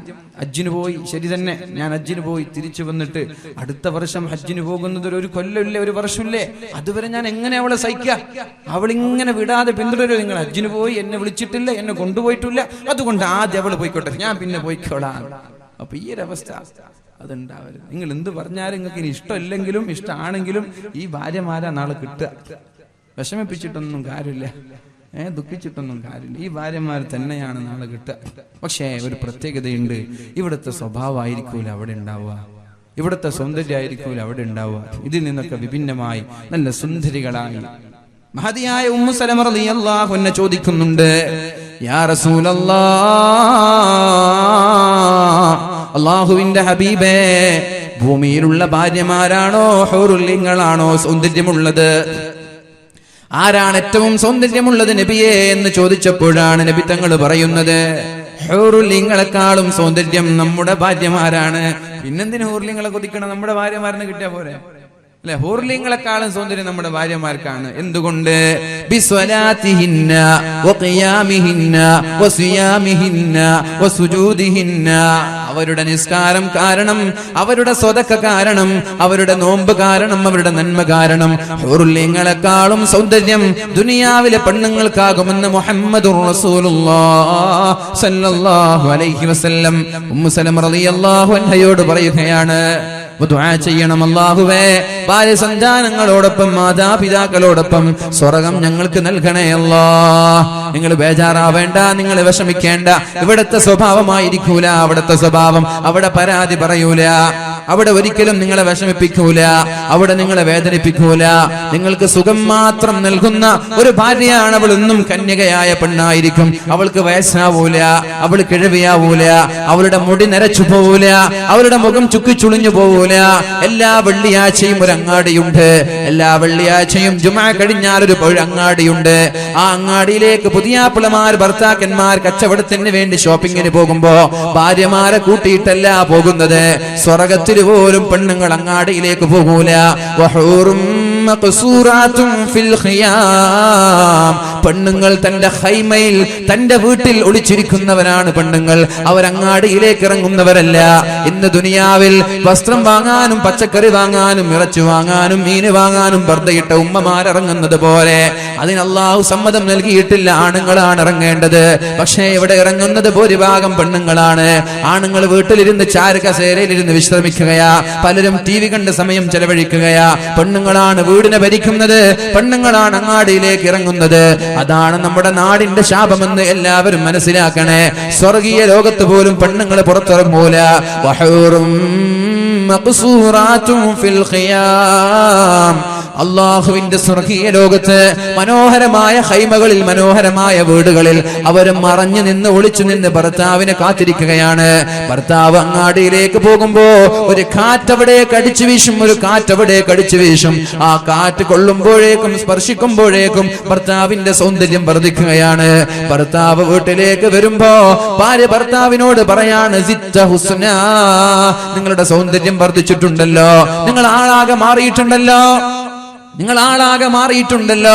ഹജ്ജിന് പോയി, ശരി തന്നെ, ഞാൻ ഹജ്ജിന് പോയി തിരിച്ചു വന്നിട്ട് അടുത്ത വർഷം ഹജ്ജിന് പോകുന്നത് ഒരു കൊല്ലമില്ലേ, ഒരു വർഷമില്ലേ, അതുവരെ ഞാൻ എങ്ങനെ അവളെ സഹിക്കാം? അവളിങ്ങനെ വിടാതെ പിന്തുടരും. നിങ്ങൾ ഹജ്ജിന് പോയി, എന്നെ വിളിച്ചിട്ടില്ല, എന്നെ കൊണ്ടുപോയിട്ടില്ല, അതുകൊണ്ട് ആദ്യം അവള് പോയിക്കോട്ടെ, ഞാൻ പിന്നെ പോയിക്കോളാം. അപ്പൊ ഈ ഒരു അവസ്ഥ അതുണ്ടാവരുത്. നിങ്ങൾ എന്ത് പറഞ്ഞാലും നിങ്ങൾക്ക് ഇനി ഇഷ്ടമില്ലെങ്കിലും ഇഷ്ടമാണെങ്കിലും ഈ ഭാര്യമാരാ നാളെ കിട്ടുക. വിഷമിപ്പിച്ചിട്ടൊന്നും കാര്യമില്ല, ദുഃഖിച്ചിട്ടൊന്നും കാര്യമില്ല. ഈ ഭാര്യമാർ തന്നെയാണ് നാളെ കിട്ടുക. പക്ഷേ ഒരു പ്രത്യേകതയുണ്ട്, ഇവിടുത്തെ സ്വഭാവമായിരിക്കൂല അവിടെ ഉണ്ടാവുക, ഇവിടുത്തെ സൗന്ദര്യമായിരിക്കൂല അവിടെ ഉണ്ടാവുക. ഇതിൽ നിന്നൊക്കെ വിഭിന്നമായി നല്ല സുന്ദരികളായി മഹദിയായ ഉമ്മു സലമ റളിയല്ലാഹു അൻഹ ചോദിക്കുന്നുണ്ട്, യാ റസൂലല്ലാഹ്, അല്ലാഹുവിന്റെ ഹബീബേ, ഭൂമിയിലുള്ള ഭാര്യമാരാണോ ഹൂറുൽ ഇങ്ങളാണോ സൗന്ദര്യമുള്ളത്? ആരാണ് ഏറ്റവും സൗന്ദര്യമുള്ളത് നബിയേ എന്ന് ചോദിച്ചപ്പോഴാണ് നബി തങ്ങൾ പറയുന്നത്, ഹൂറുൽ ഇങ്ങളെക്കാളും സൗന്ദര്യം നമ്മുടെ ഭാര്യമാരാണ്. പിന്നെന്തിനു ഹൂറുൽ ഇങ്ങളെ കൊതിക്കണം? നമ്മുടെ ഭാര്യമാരിന് കിട്ടിയാ പോരെ അല്ലെ? ഹൂർലിങ്ങളെക്കാളും സൗന്ദര്യം നമ്മുടെ ഭാര്യമാർക്കാണ്. എന്തുകൊണ്ട്? ബിസ്വലാത്തിഹിന്ന വഖിയാമിഹിന്ന വസിയാമിഹിന്ന വസുജൂദിഹിന്ന, അവരുടെ നിസ്കാരം കാരണം, അവരുടെ സ്വതക്ക കാരണം, അവരുടെ നോമ്പ് കാരണം, അവരുടെ നന്മ കാരണം ഹൂർലിങ്ങളെക്കാളും സൗന്ദര്യം ദുനിയാവിലെ പെണ്ണുങ്ങൾക്കാകുമെന്ന് മുഹമ്മദുർ റസൂലുള്ളാഹി സ്വല്ലല്ലാഹു അലൈഹി വസല്ലം ഉമ്മു സലമ റളിയല്ലാഹു അൻഹയോട് പറയുകയാണ്, ദുആ ചെയ്യണം, അല്ലാഹുവേ, ഭാര്യ സന്താനങ്ങളോടൊപ്പം മാതാപിതാക്കളോടൊപ്പം സ്വർഗ്ഗം ഞങ്ങൾക്ക് നൽകണേ അല്ലാഹ്. നിങ്ങൾ ബേജാറാവേണ്ട, നിങ്ങൾ വിഷമിക്കേണ്ട. ഇവിടുത്തെ സ്വഭാവമായിരിക്കൂല അവിടുത്തെ സ്വഭാവം. അവിടെ പരാതി പറയൂല, അവിടെ ഒരിക്കലും നിങ്ങളെ വിഷമിപ്പിക്കൂല, അവിടെ നിങ്ങളെ വേദനിപ്പിക്കൂല. നിങ്ങൾക്ക് സുഖം മാത്രം നൽകുന്ന ഒരു ഭാര്യയാണ് അവൾ. എന്നും കന്യകയായ പെണ്ണായിരിക്കും. അവൾക്ക് വയസ്സാവൂല, അവൾ കിഴവിയാവൂല, അവളുടെ മുടി നരച്ചു പോവൂല, അവളുടെ മുഖം ചുക്കിച്ചുളിഞ്ഞു പോവൂല. എല്ലാ വെള്ളിയാഴ്ചയും ഒരു അങ്ങാടിയുണ്ട്. എല്ലാ വെള്ളിയാഴ്ചയും ജുമാ കഴിഞ്ഞാൽ ഒരു അങ്ങാടിയുണ്ട്. ആ അങ്ങാടിയിലേക്ക് പുതിയാപ്പിളമാർ, ഭർത്താക്കന്മാർ കച്ചവടത്തിന് വേണ്ടി ഷോപ്പിങ്ങിന് പോകുമ്പോ ഭാര്യമാരെ കൂട്ടിയിട്ടല്ല പോകുന്നത്. സ്വർഗ്ഗത്തിൽ പോലും പെണ്ണുങ്ങൾ അങ്ങാടിയിലേക്ക് പോകൂല. പെണ്ണുങ്ങൾ തന്റെ ഹൈമയിൽ, തന്റെ വീട്ടിൽ ഒളിച്ചിരിക്കുന്നവരാണ് പെണ്ണുങ്ങൾ. അവരങ്ങാടിയിലേക്ക് ഇറങ്ങുന്നവരല്ല. ഇന്ന് ദുനിയാവിൽ വസ്ത്രം വാങ്ങാനും പച്ചക്കറി വാങ്ങാനും ഇറച്ചി വാങ്ങാനും മീന് വാങ്ങാനും വെറുതെയിട്ട ഉമ്മമാരിറങ്ങുന്നത് പോലെ അതിന് അല്ലാഹു സമ്മതം നൽകിയിട്ടില്ല. ആണുങ്ങളാണ് ഇറങ്ങേണ്ടത്. പക്ഷേ ഇവിടെ ഇറങ്ങുന്നത് ഭൂരിഭാഗം പെണ്ണുങ്ങളാണ്. ആണുങ്ങൾ വീട്ടിലിരുന്ന് ചാരുകസേരയിലിരുന്ന് വിശ്രമിക്കുകയാ, പലരും TV കണ്ട് സമയം ചെലവഴിക്കുകയാ. പെണ്ണുങ്ങളാണ് വീടിനെ ഭരിക്കുന്നത്, പെണ്ണുങ്ങളാണ് അങ്ങാടിയിലേക്ക് ഇറങ്ങുന്നത്. അതാണ് നമ്മുടെ നാടിന്റെ ശാപമെന്ന് എല്ലാവരും മനസ്സിലാക്കണേ. സ്വർഗീയ ലോകത്ത് പോലും പെണ്ണുങ്ങൾ പുറത്തിറങ്ങൂല. അള്ളാഹുവിന്റെ സ്വർഗീയ ലോകത്ത് മനോഹരമായ ഹൈമകളിൽ, മനോഹരമായ വീടുകളിൽ അവരും മറഞ്ഞു നിന്ന്, ഒളിച്ചു നിന്ന് ഭർത്താവിനെ കാത്തിരിക്കുകയാണ്. ഭർത്താവ് അങ്ങാടിയിലേക്ക് പോകുമ്പോ ഒരു കാറ്റവിടേക്ക് അടിച്ചു വീശും, ഒരു കാറ്റവിടേക്ക് അടിച്ചു വീശും. ആ കാറ്റ് കൊള്ളുമ്പോഴേക്കും സ്പർശിക്കുമ്പോഴേക്കും ഭർത്താവിന്റെ സൗന്ദര്യം വർദ്ധിക്കുകയാണ്. ഭർത്താവ് വീട്ടിലേക്ക് വരുമ്പോ ഭാര്യ ഭർത്താവിനോട് പറയാണ്, നിങ്ങളുടെ സൗന്ദര്യം വർദ്ധിച്ചിട്ടുണ്ടല്ലോ, നിങ്ങൾ ആളാകെ മാറിയിട്ടുണ്ടല്ലോ, നിങ്ങൾ ആളാകെ മാറിയിട്ടുണ്ടല്ലോ.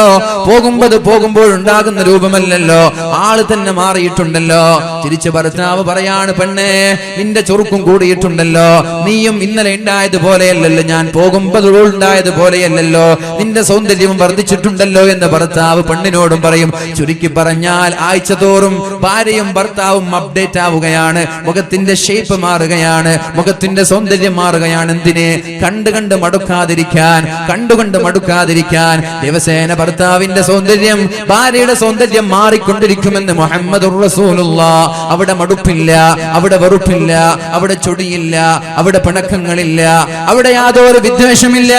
പോകുമ്പോഴുണ്ടാകുന്ന രൂപമല്ലല്ലോ, ആള് തന്നെ മാറിയിട്ടുണ്ടല്ലോ. തിരിച്ച് ഭർത്താവ് പറയാണ്, പെണ്ണേ, നിന്റെ ചുറുക്കും കൂടിയിട്ടുണ്ടല്ലോ, നീയും ഇന്നലെ ഉണ്ടായതുപോലെയല്ലല്ലോ, ഞാൻ പോകുമ്പോൾ ഉണ്ടായതുപോലെയല്ലല്ലോ, നിന്റെ സൗന്ദര്യവും വർദ്ധിച്ചിട്ടുണ്ടല്ലോ എന്ന് ഭർത്താവ് പെണ്ണിനോടും പറയും. ചുരുക്കി പറഞ്ഞാൽ ആഴ്ച തോറും ഭാര്യയും ഭർത്താവും അപ്ഡേറ്റ് ആവുകയാണ്. മുഖത്തിന്റെ ഷേപ്പ് മാറുകയാണ്, മുഖത്തിന്റെ സൗന്ദര്യം മാറുകയാണ്. എന്തിനെ? കണ്ടുകണ്ട് മടുക്കാതിരിക്കാൻ ദിവസേന ഭർത്താവിന്റെ സൗന്ദര്യം, ഭാര്യയുടെ സൗന്ദര്യം മാറിക്കൊണ്ടിരിക്കുമെന്ന് മുഹമ്മദുർ റസൂലുള്ളാഹ്. അവിടെ മടുപ്പില്ല, അവിടെ വെറുപ്പില്ല, അവിടെ ചൊടിയില്ല, അവിടെ പിണക്കങ്ങളില്ല, അവിടെ യാതൊരു വിദ്വേഷമില്ല.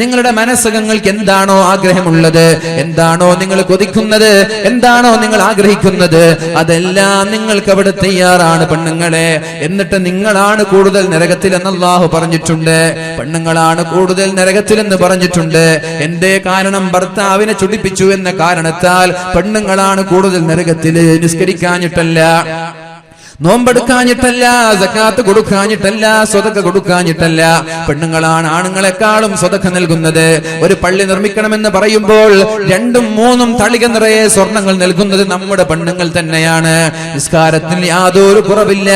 നിങ്ങളുടെ മനസ്സുകൾക്ക് എന്താണോ ആഗ്രഹമുള്ളത്, എന്താണോ നിങ്ങൾ കൊതിക്കുന്നത്, എന്താണോ നിങ്ങൾ ആഗ്രഹിക്കുന്നത്, അതെല്ലാം നിങ്ങൾക്ക് അവിടെ തയ്യാറാണ് പെണ്ണുങ്ങളെ. എന്നിട്ട് നിങ്ങളാണ് കൂടുതൽ നരകത്തിലെന്ന് അല്ലാഹു പറഞ്ഞിട്ടുണ്ട്. പെണ്ണുങ്ങളാണ് കൂടുതൽ നരകത്തിലെന്ന് പറഞ്ഞിട്ടുണ്ട്. എന്തേ കാരണം? ഭർത്താവിനെ ചുടിപ്പിച്ചു എന്ന കാരണത്താൽ പെണ്ണുങ്ങളാണ് കൂടുതൽ നരകത്തില്. നിസ്കരിക്കാഞ്ഞിട്ടല്ല, നോമ്പെടുക്കാഞ്ഞിട്ടല്ല, സകാത്ത് കൊടുക്കാഞ്ഞിട്ടല്ല, സ്വതക്ക കൊടുക്കാഞ്ഞിട്ടല്ല. പെണ്ണുങ്ങളാണ് ആണുങ്ങളെക്കാളും സ്വതക്ക നൽകുന്നത്. ഒരു പള്ളി നിർമ്മിക്കണമെന്ന് പറയുമ്പോൾ 2ഉം 3ഉം തളിക നിറയെ സ്വർണങ്ങൾ നൽകുന്നത് നമ്മുടെ പെണ്ണുങ്ങൾ തന്നെയാണ്. നിസ്കാരത്തിൽ യാതൊരു കുറവില്ല,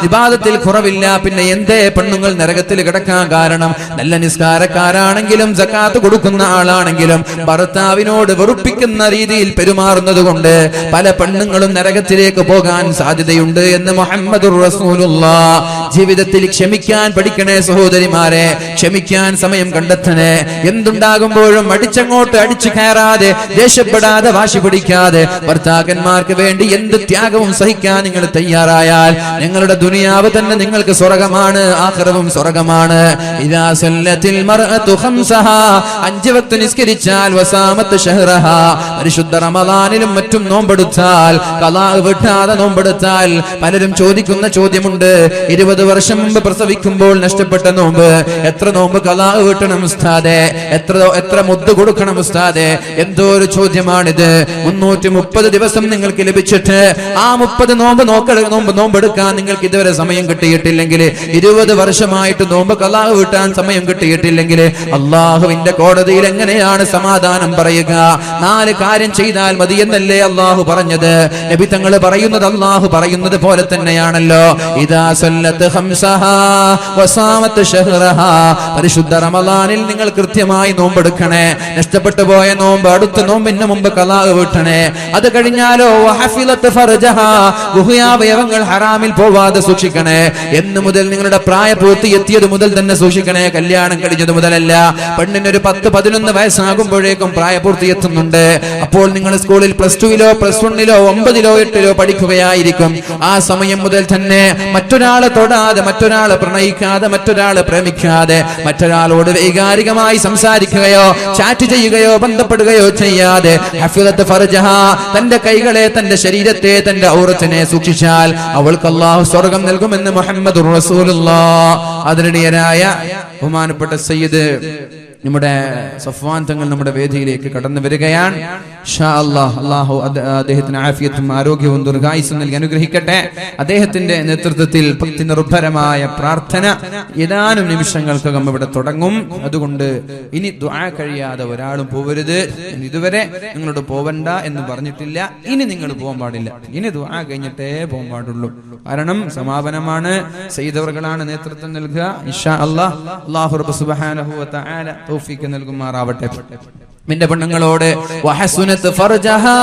ഇബാദത്തിൽ കുറവില്ല. പിന്നെ എന്തേ പെണ്ണുങ്ങൾ നരകത്തിൽ കിടക്കാൻ കാരണം? നല്ല നിസ്കാരക്കാരാണെങ്കിലും സകാത്ത് കൊടുക്കുന്ന ആളാണെങ്കിലും ഭർത്താവിനോട് വെറുപ്പിക്കുന്ന രീതിയിൽ പെരുമാറുന്നത് കൊണ്ട് പല പെണ്ണുങ്ങളും നരകത്തിലേക്ക് പോകാൻ സാധ്യതയുണ്ട് എന്ന് മുഹമ്മദുർ റസൂലുള്ളാഹ്. ജീവിതത്തിൽ ക്ഷമിക്കാൻ പഠിക്കണേ സഹോദരിമാരെ, ക്ഷമിക്കാൻ സമയം കണ്ടെത്തണേ. എന്തുണ്ടാകുമ്പോഴും അടിച്ചങ്ങോട്ട് അടിച്ചു കയറാതെ, ദേഷ്യപ്പെടാതെ, വാശി പിടിക്കാതെ, ഭർത്താക്കന്മാർക്ക് വേണ്ടി എന്ത് ത്യാഗവും സഹിക്കാൻ നിങ്ങൾ തയ്യാറായാൽ നിങ്ങളുടെ ദുനിയാവ് തന്നെ നിങ്ങൾക്ക് സ്വർഗമാണ്, ആഖിറവും സ്വർഗമാണ്. ഇദാ സല്ലത്തിൽ മർഅതു ഖംസഹാ, 5 വക്ത് നിസ്കരിച്ചാൽ, വസാമത്ത് ഷഹ്റഹാ, പരിശുദ്ധ റമദാനിലും മറ്റും നോമ്പെടുത്താൽ, ഖളാ വിടാതെ നോമ്പെടുത്താൽ. പലരും ചോദിക്കുന്ന ചോദ്യമുണ്ട്, 20 വർഷം മുമ്പ് പ്രസവിക്കുമ്പോൾ നഷ്ടപ്പെട്ട നോമ്പ്, എത്ര നോമ്പ് ഖളാ വീട്ടണം ഉസ്താദേ, എത്ര മുദ്ദ് കൊടുക്കണം ഉസ്താദേ? എന്തോ ഒരു ചോദ്യമാണിത്. 330 ദിവസം നിങ്ങൾക്ക് ലഭിച്ചിട്ട് ആ 30 നോമ്പെടുക്കാൻ നിങ്ങൾക്ക് ഇതുവരെ സമയം കിട്ടിയിട്ടില്ലെങ്കിൽ, 20 വർഷമായിട്ട് നോമ്പ് ഖളാ വീട്ടാൻ സമയം കിട്ടിയിട്ടില്ലെങ്കിൽ, അള്ളാഹുവിന്റെ കോടതിയിൽ എങ്ങനെയാണ് സമാധാനം പറയുക? 4 കാര്യം ചെയ്താൽ മതി എന്നല്ലേ അള്ളാഹു പറഞ്ഞത്? നബി തങ്ങൾ പറയുന്നത് അള്ളാഹു പറയുന്നത് പോലെ തന്നെയാണല്ലോ. ഇദാ സല്ലത്ത് ഖംസഹാ വസാമത്ത് ഷഹ്റഹാ, പരിശുദ്ധ റമദാനിൽ നിങ്ങൾ കൃത്യമായി നോമ്പെടുക്കണേ. നഷ്ടപ്പെട്ടു പോയ നോമ്പ് അടുത്ത നോമ്പിന് മുമ്പ് ഖളാ വീട്ടണേ. അത് കഴിഞ്ഞാലോ വഹഫിലത്ത് ഫർജഹാ, ഗുഹ്യാവയവങ്ങൾ ഹറാമിൽ പോവാതെ സൂക്ഷിക്കണേ. എന്ന് മുതൽ? നിങ്ങളുടെ പ്രായപൂർത്തി എത്തിയത് മുതൽ തന്നെ സൂക്ഷിക്കണേ, കല്യാണം കഴിഞ്ഞത് മുതലല്ല. പെണ്ണിനൊരു 10-11 വയസ്സാകുമ്പോഴേക്കും പ്രായപൂർത്തി എത്തുന്നുണ്ട്. അപ്പോൾ നിങ്ങൾ സ്കൂളിൽ +2-ലോ +1-ലോ 9-ലോ 8-ലോ പഠിക്കുകയായിരിക്കും. ആ സമയം മുതൽ തന്നെ മറ്റൊരാളെ തൊടാതെ, മറ്റൊരാളെ പ്രണയിക്കാതെ, മറ്റൊരാളെ പ്രേമിക്കാതെ, മറ്റൊരാളോട് വൈകാരികമായി സംസാരിക്കുകയോ ചാറ്റ് ചെയ്യുകയോ ബന്ധപ്പെടുകയോ ചെയ്യാതെ, ഹഫിളത്ത് ഫർജഹാ, തന്റെ കൈകളെ, തന്റെ ശരീരത്തെ, തന്റെ ഔറത്തിനെ സൂക്ഷിച്ചാൽ അവൾക്ക് അല്ലാഹു സ്വർഗ്ഗം നൽകുമെന്ന് മുഹമ്മദുർ റസൂലുള്ളാഹ്. ആദരണീയരായ ബഹുമാനപ്പെട്ട സയ്യിദ് നമ്മുടെ സഫ്വാൻ തങ്ങൾ നമ്മുടെ വേദിയിലേക്ക് കടന്നു വരികയാണ്. ഇൻഷാ അല്ലാഹ് അല്ലാഹു അദ്ദേഹത്തിന് ആഫിയത്തും ആരോഗ്യവും ദീർഘായുസ്സും നൽകി അനുഗ്രഹിക്കട്ടെ. അദ്ദേഹത്തിന്റെ നേതൃത്വത്തിൽ ഭക്തി നിർഭരമായ പ്രാർത്ഥന ഏതാനും നിമിഷങ്ങൾക്കകം ഇവിടെ തുടങ്ങും. അതുകൊണ്ട് ഇനി ദുആ കഴിയാതെ ഒരാളും പോവരുത്. ഇതുവരെ നിങ്ങളോട് പോവണ്ട എന്ന് പറഞ്ഞിട്ടില്ല, ഇനി നിങ്ങൾ പോകാൻ പാടില്ല. ഇനി ദുആ കഴിഞ്ഞിട്ടേ പോകാൻ പാടുള്ളൂ. കാരണം സമാപനമാണ്, സയ്യിദവർകളാണ് നേതൃത്വം നൽകുക. ഇൻഷാ അല്ലാഹ് അല്ലാഹു റബ്ബ് സുബ്ഹാനഹു വ തആല തൗഫീഖ് നൽകുമാറാവട്ടെ. നിന്റെ പെണ്ണുങ്ങളോട് വഹസുനത്ത് ഫർജഹാ,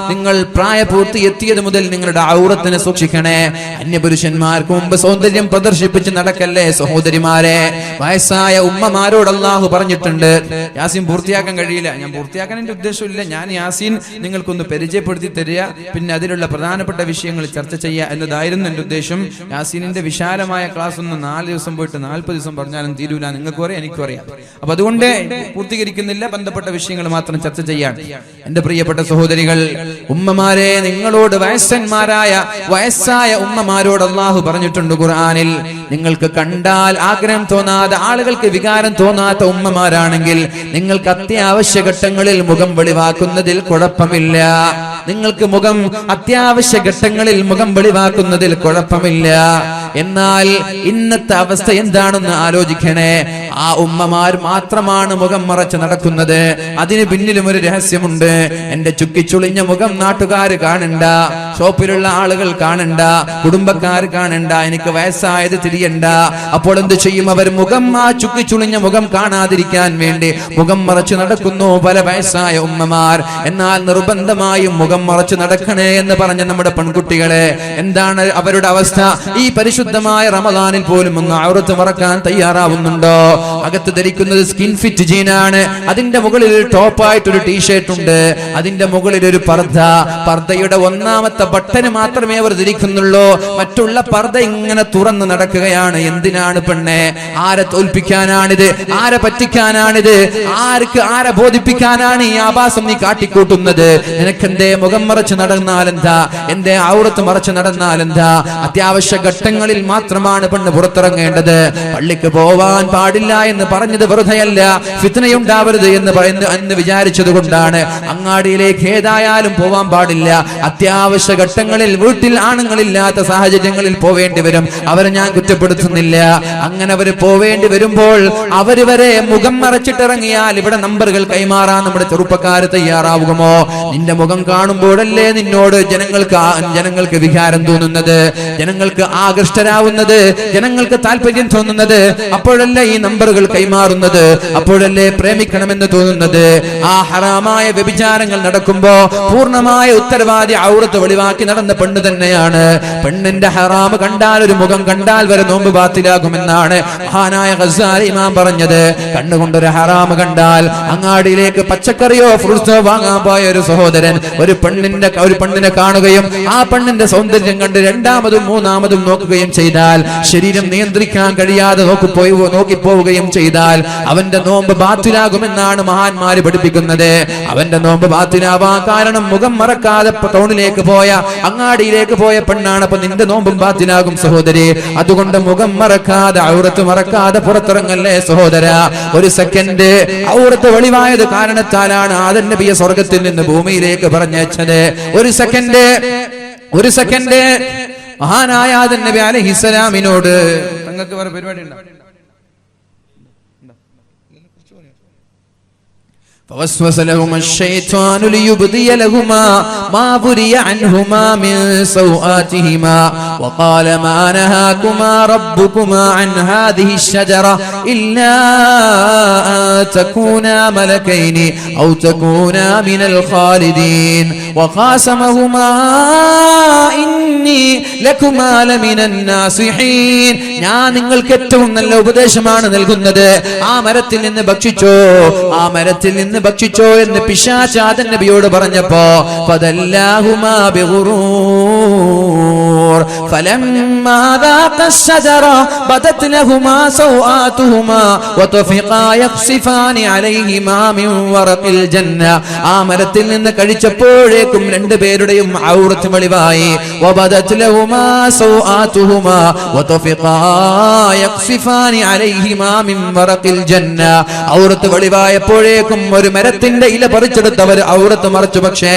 നിങ്ങൾ പ്രായപൂർത്തി എത്തിയത് മുതൽ നിങ്ങളുടെ ഔറത്തിനെ സൂക്ഷിക്കണേ. അന്യപുരുഷന്മാർക്ക് മുമ്പ് സൗന്ദര്യം പ്രദർശിപ്പിച്ച് നടക്കല്ലേ സഹോദരിമാരെ. വയസ്സായ ഉമ്മമാരോട് അല്ലാഹു പറഞ്ഞിട്ടുണ്ട്. യാസീൻ പൂർത്തിയാക്കാൻ കഴിയില്ല, ഞാൻ പൂർത്തിയാക്കാൻ എന്റെ ഉദ്ദേശമില്ല, ഞാൻ യാസീൻ നിങ്ങൾക്കൊന്ന് പരിചയപ്പെടുത്തി തരിക, പിന്നെ അതിലുള്ള പ്രധാനപ്പെട്ട വിഷയങ്ങൾ ചർച്ച ചെയ്യുക എന്നതായിരുന്നു എന്റെ ഉദ്ദേശം. യാസീനിന്റെ വിശാലമായ ക്ലാസ് ഒന്ന് 4 ദിവസം പോയിട്ട് 40 ദിവസം പറഞ്ഞാലും തീരൂല, നിങ്ങൾക്കും അറിയാം എനിക്കും അറിയാം. അപ്പൊ അതുകൊണ്ട് പൂർത്തീകരിക്കുന്നില്ല, ബന്ധപ്പെട്ട വിഷയങ്ങൾ മാത്രം ചർച്ച ചെയ്യാൻ. എന്റെ പ്രിയപ്പെട്ട സഹോദരികൾ, ഉമ്മമാരെ, നിങ്ങളോട് വയസ്സായ ഉമ്മമാരോട് അല്ലാഹു പറഞ്ഞിട്ടുണ്ട് ഖുർആനിൽ, നിങ്ങൾക്ക് കണ്ടാൽ ആഗ്രഹം തോന്നാതെ, ആളുകൾക്ക് വികാരം തോന്നാത്ത ഉമ്മമാരാണെങ്കിൽ നിങ്ങൾക്ക് അത്യാവശ്യ ഘട്ടങ്ങളിൽ മുഖം വെളിവാക്കുന്നതിൽ കുഴപ്പമില്ല. നിങ്ങൾക്ക് അത്യാവശ്യ ഘട്ടങ്ങളിൽ മുഖം വെളിവാക്കുന്നതിൽ കുഴപ്പമില്ല. എന്നാൽ ഇന്നത്തെ അവസ്ഥ എന്താണെന്ന് ആലോചിക്കണേ. ആ ഉമ്മമാർ മാത്രമാണ് മുഖം മറച്ച് നടക്കുന്നത്. അതിന് പിന്നിലും ഒരു രഹസ്യമുണ്ട്. എന്റെ ചുക്കിച്ചുളിഞ്ഞ മുഖം നാട്ടുകാർ കാണണ്ട, ഷോപ്പിലുള്ള ആളുകൾ കാണണ്ട, കുടുംബക്കാർ കാണണ്ട, എനിക്ക് വയസ്സായത് തിരിയണ്ട. അപ്പോൾ എന്ത് ചെയ്യും അവർ? ആ ചുക്കിച്ചുളിഞ്ഞ മുഖം കാണാതിരിക്കാൻ വേണ്ടി മുഖം മറച്ചു നടക്കുന്നു പല വയസ്സായ ഉമ്മമാർ. എന്നാൽ നിർബന്ധമായും മുഖം മറച്ചു നടക്കണേ എന്ന് പറഞ്ഞ നമ്മുടെ പെൺകുട്ടികളെ എന്താണ് അവരുടെ അവസ്ഥ? ഈ പരിശുദ്ധമായ റമദാനിൽ പോലും ഒന്ന് ഔറത്ത് മറക്കാൻ തയ്യാറാവുന്നുണ്ടോ? അകത്ത് ധരിക്കുന്നത് സ്കിൻ ഫിറ്റ് ജീനാണ്, അതിന്റെ മുകളിൽ ടോപ്പായിട്ടൊരു ടീഷർട്ട് ഉണ്ട്, അതിന്റെ മുകളിൽ ഒരു പർദ്ദയുടെ 1ാമത്തെ ബട്ടന് മാത്രമേ അവർ ധരിക്കുന്നുള്ളൂ. മറ്റുള്ള പർദ്ദ ഇങ്ങനെ തുറന്ന് നടക്കുകയാണ്. എന്തിനാണ് പെണ്ണെ? ആരെ തോൽപ്പിക്കാനാണിത്? ആരെ പറ്റിക്കാനാണിത്? ആരെ ബോധിപ്പിക്കാനാണ് ഈ ആഭാസം നീ കാട്ടിക്കൂട്ടുന്നത്? നിനക്കെന്തേ മുഖം മറച്ച് നടന്നാലെന്താ? എന്തേ ഔറത്ത് മറച്ച് നടന്നാലെന്താ? അത്യാവശ്യ ഘട്ടങ്ങളിൽ മാത്രമാണ് പെണ്ണ് പുറത്തിറങ്ങേണ്ടത്. പള്ളിക്ക് പോവാൻ പാടില്ല എന്ന് പറഞ്ഞത് വെറുതെയല്ല, ഫിത്നയുണ്ടാവരുത് എന്ന് വിചാരിച്ചത് കൊണ്ടാണ്. അങ്ങാടിയിലേക്ക് ഏതായാലും പോവാൻ പാടില്ല. അത്യാവശ്യ ഘട്ടങ്ങളിൽ വീട്ടിൽ ആണുങ്ങളില്ലാത്ത സാഹചര്യങ്ങളിൽ പോവേണ്ടി വരും. അവരെ ഞാൻ കുറ്റപ്പെടുത്തുന്നില്ല. അങ്ങനെ അവര് പോവേണ്ടി വരുമ്പോൾ അവര് വരെ മുഖം മറച്ചിട്ടിറങ്ങിയാൽ ഇവിടെ നമ്പറുകൾ കൈമാറാൻ നമ്മുടെ ചെറുപ്പക്കാർ തയ്യാറാവുമോ? നിന്റെ മുഖം കാണുമ്പോഴല്ലേ നിന്നോട് ജനങ്ങൾക്ക് വികാരം തോന്നുന്നത്, ജനങ്ങൾക്ക് ആകൃഷ്ടരാവുന്നത്, ജനങ്ങൾക്ക് നിങ്ങൾക്ക് താല്പര്യം തോന്നുന്നത്, അപ്പോഴല്ലേ ഈ നമ്പറുകൾ കൈമാറുന്നത്, അപ്പോഴല്ലേ പ്രേമിക്കണമെന്ന് തോന്നുന്നത്. ആ ഹറാമായ വ്യഭിചാരങ്ങൾ നടക്കുമ്പോ പൂർണ്ണമായ ഉത്തരവാദി ഔറത്ത് വെളിവാക്കി നടന്ന പെണ്ണ് തന്നെയാണ്. പെണ്ണിന്റെ ഹറാം കണ്ടാൽ, ഒരു മുഖം കണ്ടാൽ വരെ നോമ്പ് ബാത്തിലാകുമെന്നാണ് മഹാനായ ഗസാലി ഇമാം പറഞ്ഞത്. കണ്ണുകൊണ്ടൊരു ഹറാം കണ്ടാൽ അങ്ങാടിയിലേക്ക് പച്ചക്കറിയോ ഫ്രൂട്ട്സോ വാങ്ങാൻ പോയ ഒരു സഹോദരൻ ഒരു പെണ്ണിനെ കാണുകയും ആ പെണ്ണിന്റെ സൗന്ദര്യം കണ്ട് രണ്ടാമതും മൂന്നാമതും നോക്കുകയും ചെയ്താൽ, ശരീരം നിയന്ത്രിക്കാൻ കഴിയാതെ നോക്കിപ്പോവുകയും ചെയ്താൽ അവന്റെ നോമ്പ് ബാത്തിലാകുമെന്നാണ് മഹാന്മാര് പഠിപ്പിക്കുന്നത്. അവന്റെ നോമ്പ് ബാത്തിലാവാൻ കാരണം മുഖം മറക്കാതെ ടൗണിലേക്ക് പോയ, അങ്ങാടിയിലേക്ക് പോയ പെണ്ണാണ്. അപ്പൊ നിന്റെ നോമ്പും ബാത്തിലാകും സഹോദരി. അതുകൊണ്ട് മുഖം മറക്കാതെ, ഔറത്ത് മറക്കാതെ പുറത്തിറങ്ങല്ലേ സഹോദര. ഒരു സെക്കൻഡ് ഔറത്ത് വെളിവായത് കാരണത്താലാണ് ആദം നബിയെ സ്വർഗത്തിൽ നിന്ന് ഭൂമിയിലേക്ക് പറഞ്ഞയച്ചത്. ഒരു സെക്കൻഡ് മഹാനായ ആദം നബി അലൈഹിസ്സലാമിനോട് നിങ്ങൾക്ക് വേറെ പരിപാടി ഉണ്ടോ? فوسوس لهما الشيطان ليبدي لهما ما بري عنهما من سوآتهما وقال ما نهاكما ربكما عن هذه الشجرة إلا أن تكونا ملكين أو تكونا من الخالدين وقاسمهما إني لكما لمن الناصحين. ഞാൻ നിങ്ങൾക്ക് ഏറ്റവും നല്ല ഉപദേശമാണ് നൽകുന്നത്. ആ മരത്തിൽ നിന്ന് ഭക്ഷിച്ചോ എന്ന് പിശാച് ആദം നബിയോട് പറഞ്ഞപ്പോ ഫദല്ലാഹുമാ ബിഗുറൂർ ഫലമ്മാ ദാഖ الشجر بدت لهما سوآتهما وطفقا يخصفان عليهما من ورق الجنة. ആ മരത്തിൽ നിന്ന് കഴിച്ചപ്പോഴേക്കും രണ്ടുപേരുടെയും ഔറത്ത് വെളിവായി. وبدت لهما سوآتهما وطفقا يخصفان عليهما من ورق الجنة. ഔറത്ത് വെളിവായപ്പോഴേക്കും ഒരു മരത്തിന്റെ ഇല പറിച്ചെടുത്തവർ ഔറത്ത് മറച്ചു. പക്ഷേ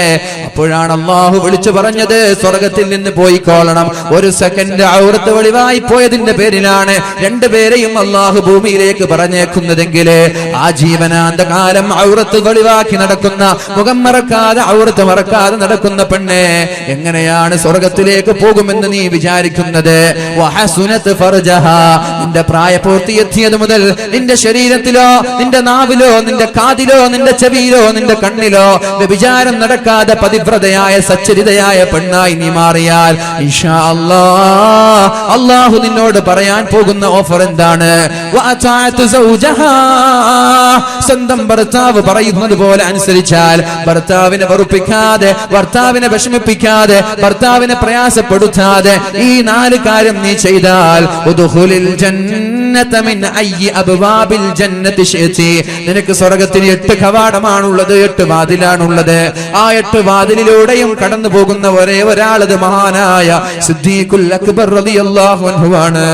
അപ്പോഴാണ് അല്ലാഹു വിളിച്ചു പറഞ്ഞത്, സ്വർഗത്തിൽ നിന്ന് പോയിക്കോളണം. ഒരു സെക്കൻഡ് ഔറത്ത് വെളിവായി പോയതിന്റെ പേരിലാണ് രണ്ടുപേരെയും അല്ലാഹു ഭൂമിയിലേക്ക് പറഞ്ഞേക്കുന്നതെങ്കിൽ ആ ജീവനാന്ത കാലം ഔറത്ത് വെളിവാക്കി നടക്കുന്ന, മുഖം മറക്കാതെ ഔറത്ത് മറക്കാതെ നടക്കുന്ന പെണ്ണ് എങ്ങനെയാണ് സ്വർഗത്തിലേക്ക് പോകുമെന്ന് നീ വിചാരിക്കുന്നത്? വഹസുനത് ഫർജഹാ, നിന്റെ പ്രായപൂർത്തി എത്തിയത് മുതൽ നിന്റെ ശരീരത്തിലോ നിന്റെ നാവിലോ നിന്റെ കാതിലോ നിന്റെ ചെവിയിലോ നിന്റെ കണ്ണിലോ വ്യഭിചാരം നടക്കാതെ പതിവ്രതയായ സച്ചരിതയായ പെണ്ണായി നീ മാറിയാൽ ഇൻഷാ അല്ലാഹ് അല്ലാഹു നിന്നോട് പറയാൻ പോകുന്ന ഓഫർ എന്താണ്? സ്വന്തം ഭർത്താവ് പറയുന്നത് പോലെ അനുസരിച്ചാൽ, ഭർത്താവിനെ വെറുപ്പിക്കാതെ, ഭർത്താവിനെ വിഷമിപ്പിക്കാതെ, ഭർത്താവിനെ പ്രയാസപ്പെടുത്താതെ ഈ 4 കാര്യം നീ ചെയ്താൽ ഉദ്ഖുലിൽ ജന്നത മിൻ അയ്യി അബ്വാബിൽ ജന്നതി ശിഅതി, നിനക്ക് സ്വർഗ്ഗത്തിന് 8 കവാടമാണുള്ളത്, 8 വാതിലാണുള്ളത്. ആ 8 വാതിലിലൂടെയും കടന്നു പോകുന്ന ഒരേ ഒരാളത് മഹാനായ സിദ്ദീഖുൽ അക്ബർ റളിയല്ലാഹു അൻഹു ആണ്.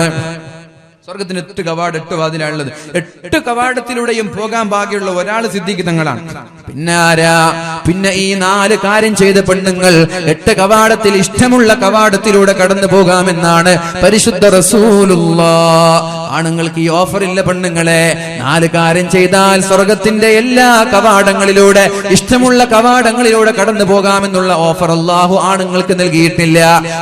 സ്വർഗത്തിന് 8 കവാടം, 8 വാതിലാണുള്ളത്. 8 കവാടത്തിലൂടെയും പോകാൻ ഭാഗ്യമുള്ള ഒരാൾ സിദ്ദീഖ് തങ്ങളാണ്. പിന്നെ ആരാ? പിന്നെ ഈ 4 കാര്യം ചെയ്ത പെണ്ണുങ്ങൾ 8 കവാടത്തിൽ ഇഷ്ടമുള്ള കവാടത്തിലൂടെ കടന്നു പോകാമെന്നാണ് പരിശുദ്ധ റസൂലുള്ളാഹ്. ആണുങ്ങൾക്ക് ഈ ഓഫർ ഇല്ല പെണ്ണുങ്ങളെ. 4 കാര്യം ചെയ്താൽ സ്വർഗത്തിന്റെ എല്ലാ കവാടങ്ങളിലൂടെ, ഇഷ്ടമുള്ള കവാടങ്ങളിലൂടെ കടന്നു പോകാമെന്നുള്ള ഓഫർ അല്ലാഹു ആണുങ്ങൾക്ക് നൽകിയിട്ടില്ല.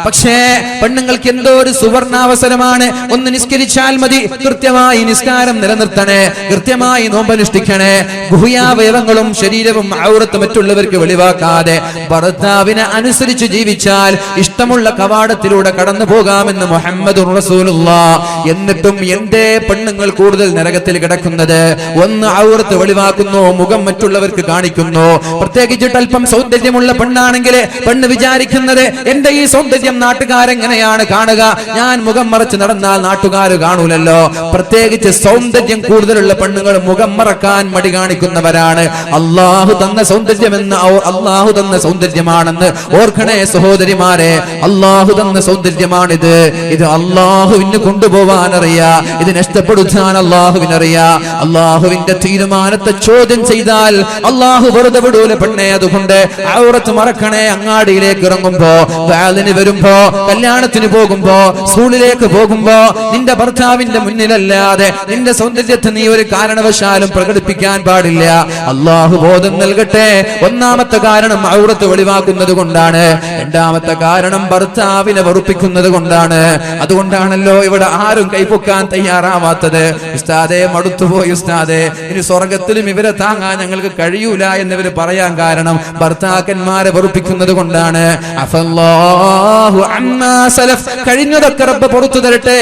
പക്ഷേ പെണ്ണുങ്ങൾക്ക് എന്തോ ഒരു സുവർണാവസരമാണ്. ഒന്ന് നിസ്കരിച്ചാൽ മതി, കൃത്യമായി നിസ്കാരം നിലനിർത്തണേ, കൃത്യമായി നോമ്പനുഷ്ഠിക്കണേ, ഗുഹ്യാവയവങ്ങളും ശരീരവും ഔറത്ത് മറ്റുള്ളവർക്ക് വെളിവാക്കാതെ ഭർത്താവിനെ അനുസരിച്ച് ജീവിച്ചാൽ ഇഷ്ടമുള്ള കവാടത്തിലൂടെ കടന്നു പോകാമെന്ന് മുഹമ്മദുർ റസൂലുള്ളാഹ്. എന്നിട്ടും എന്തേ പെണ്ണുങ്ങൾ കൂടുതൽ നരകത്തിൽ കിടക്കുന്നത്? ഒന്ന് ഔറത്ത് വെളിവാക്കുന്നു, മുഖം മറ്റുള്ളവർക്ക് കാണിക്കുന്നു. പ്രത്യേകിച്ചിട്ട് അല്പം സൗന്ദര്യമുള്ള പെണ്ണാണെങ്കിൽ പെണ്ണ് വിചാരിക്കുന്നത്, എന്റെ ഈ സൗന്ദര്യം നാട്ടുകാരെങ്ങനെയാണ് കാണുക, ഞാൻ മുഖം മറച്ച് നടന്നാൽ നാട്ടുകാർ കാണൂലല്ലോ. പ്രത്യേകിച്ച് സൗന്ദര്യം കൂടുതലുള്ള പെണ്ണുങ്ങൾ മുഖം മറക്കാൻ മടി കാണിക്കുന്നവരാണ്. അല്ലാഹു തന്ന സൗന്ദര്യമെന്ന്, അല്ലാഹു തന്ന സൗന്ദര്യമാണെന്ന് ഓർക്കണേ സഹോദരിമാരെ. അല്ലാഹു തന്ന സൗന്ദര്യമാണിത്. ഇത് അല്ലാഹുവിന് കൊണ്ടുപോവാൻ അറിയാ, ഇത് നഷ്ടപ്പെടുത്താൻ അല്ലാഹുവിനറിയാ. അല്ലാഹുവിന്റെ തീരുമാനത്തെ ചോദ്യം ചെയ്താൽ അല്ലാഹു വെറുതെ വിടൂല പെണ്ണെ. അതുകൊണ്ട് ഔറത്ത് മറക്കണേ. അങ്ങാടിയിലേക്ക് ഇറങ്ങുമ്പോ, വാലിന് വരുമ്പോ, കല്യാണത്തിന് പോകുമ്പോ, സ്കൂളിലേക്ക് പോകുമ്പോ നിന്റെ ഭർത്താവിന്റെ മുന്നിലല്ലാതെ നിന്റെ സൗന്ദര്യത്തെ നീ ഒരു കാരണവശാലും പ്രകടിപ്പിക്കാൻ പാടില്ല. അല്ലാഹു ബോധം നൽകട്ടെ. ഒന്നാമത്തെ കാരണം ഔറത്ത് വെളിവാക്കുന്നത് കൊണ്ടാണ്. രണ്ടാമത്തെ കാരണം ഭർത്താവിനെ വെറുപ്പിക്കുന്നത് കൊണ്ടാണ്. അതുകൊണ്ടാണല്ലോ ഇവിടെ ആരും കൈപ്പൊക്കാൻ തയ്യാറാവാത്തത്. ഉസ്താദേ മടുത്തുപോയി ഉസ്താദേ, ഇനി സ്വർഗത്തിലും ഇവരെ താങ്ങാൻ ഞങ്ങൾക്ക് കഴിയൂല എന്നിവർ പറയാൻ കാരണം ഭർത്താക്കന്മാരെ വെറുപ്പിക്കുന്നത് കൊണ്ടാണ്. അഫല്ലാഹു അമ്മാ സലഫ്, കഴിഞ്ഞതൊക്കെ റബ്ബ് പുറത്തു തരട്ടെ.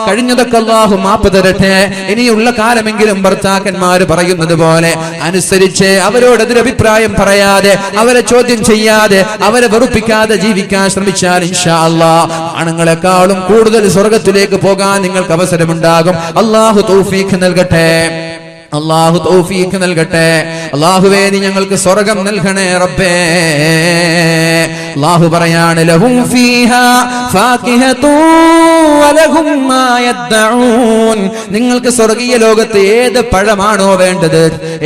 കഴിഞ്ഞതൊക്കെ അല്ലാഹു മാപ്പ് തരട്ടെ. ഇനിയുള്ള കാലമെങ്കിലും ഭർത്താക്കന്മാര് പറയുന്നത് പോലെ അനുസരിച്ച് അവരോട് എതിരഭിപ്രായം പറയാതെ, അവരെ ചോദ്യം ചെയ്യാതെ, അവരെ വെറുപ്പിക്കാതെ ജീവിക്കാൻ ശ്രമിച്ചാൽ ഇൻഷാ അല്ലാഹ് ആണുങ്ങളെക്കാളും കൂടുതൽ സ്വർഗത്തിലേക്ക് പോകാൻ നിങ്ങൾക്ക് അവസരമുണ്ടാകും. അല്ലാഹു തൗഫീഖ് നൽകട്ടെ. അല്ലാഹു തൗഫീഖ് നൽകട്ടെ. അല്ലാഹുവേ നീ ഞങ്ങൾക്ക് സ്വർഗ്ഗം നൽകണേ റബ്ബേ. അല്ലാഹു പറയാണ് ലഹും ഫീഹാ ഫാകിഹതു വലഹും മാ യദ്ദഊൻ. നിങ്ങൾക്ക് സ്വർഗീയ ലോകത്ത് ഏത് പഴമാണോ വേണ്ടത്,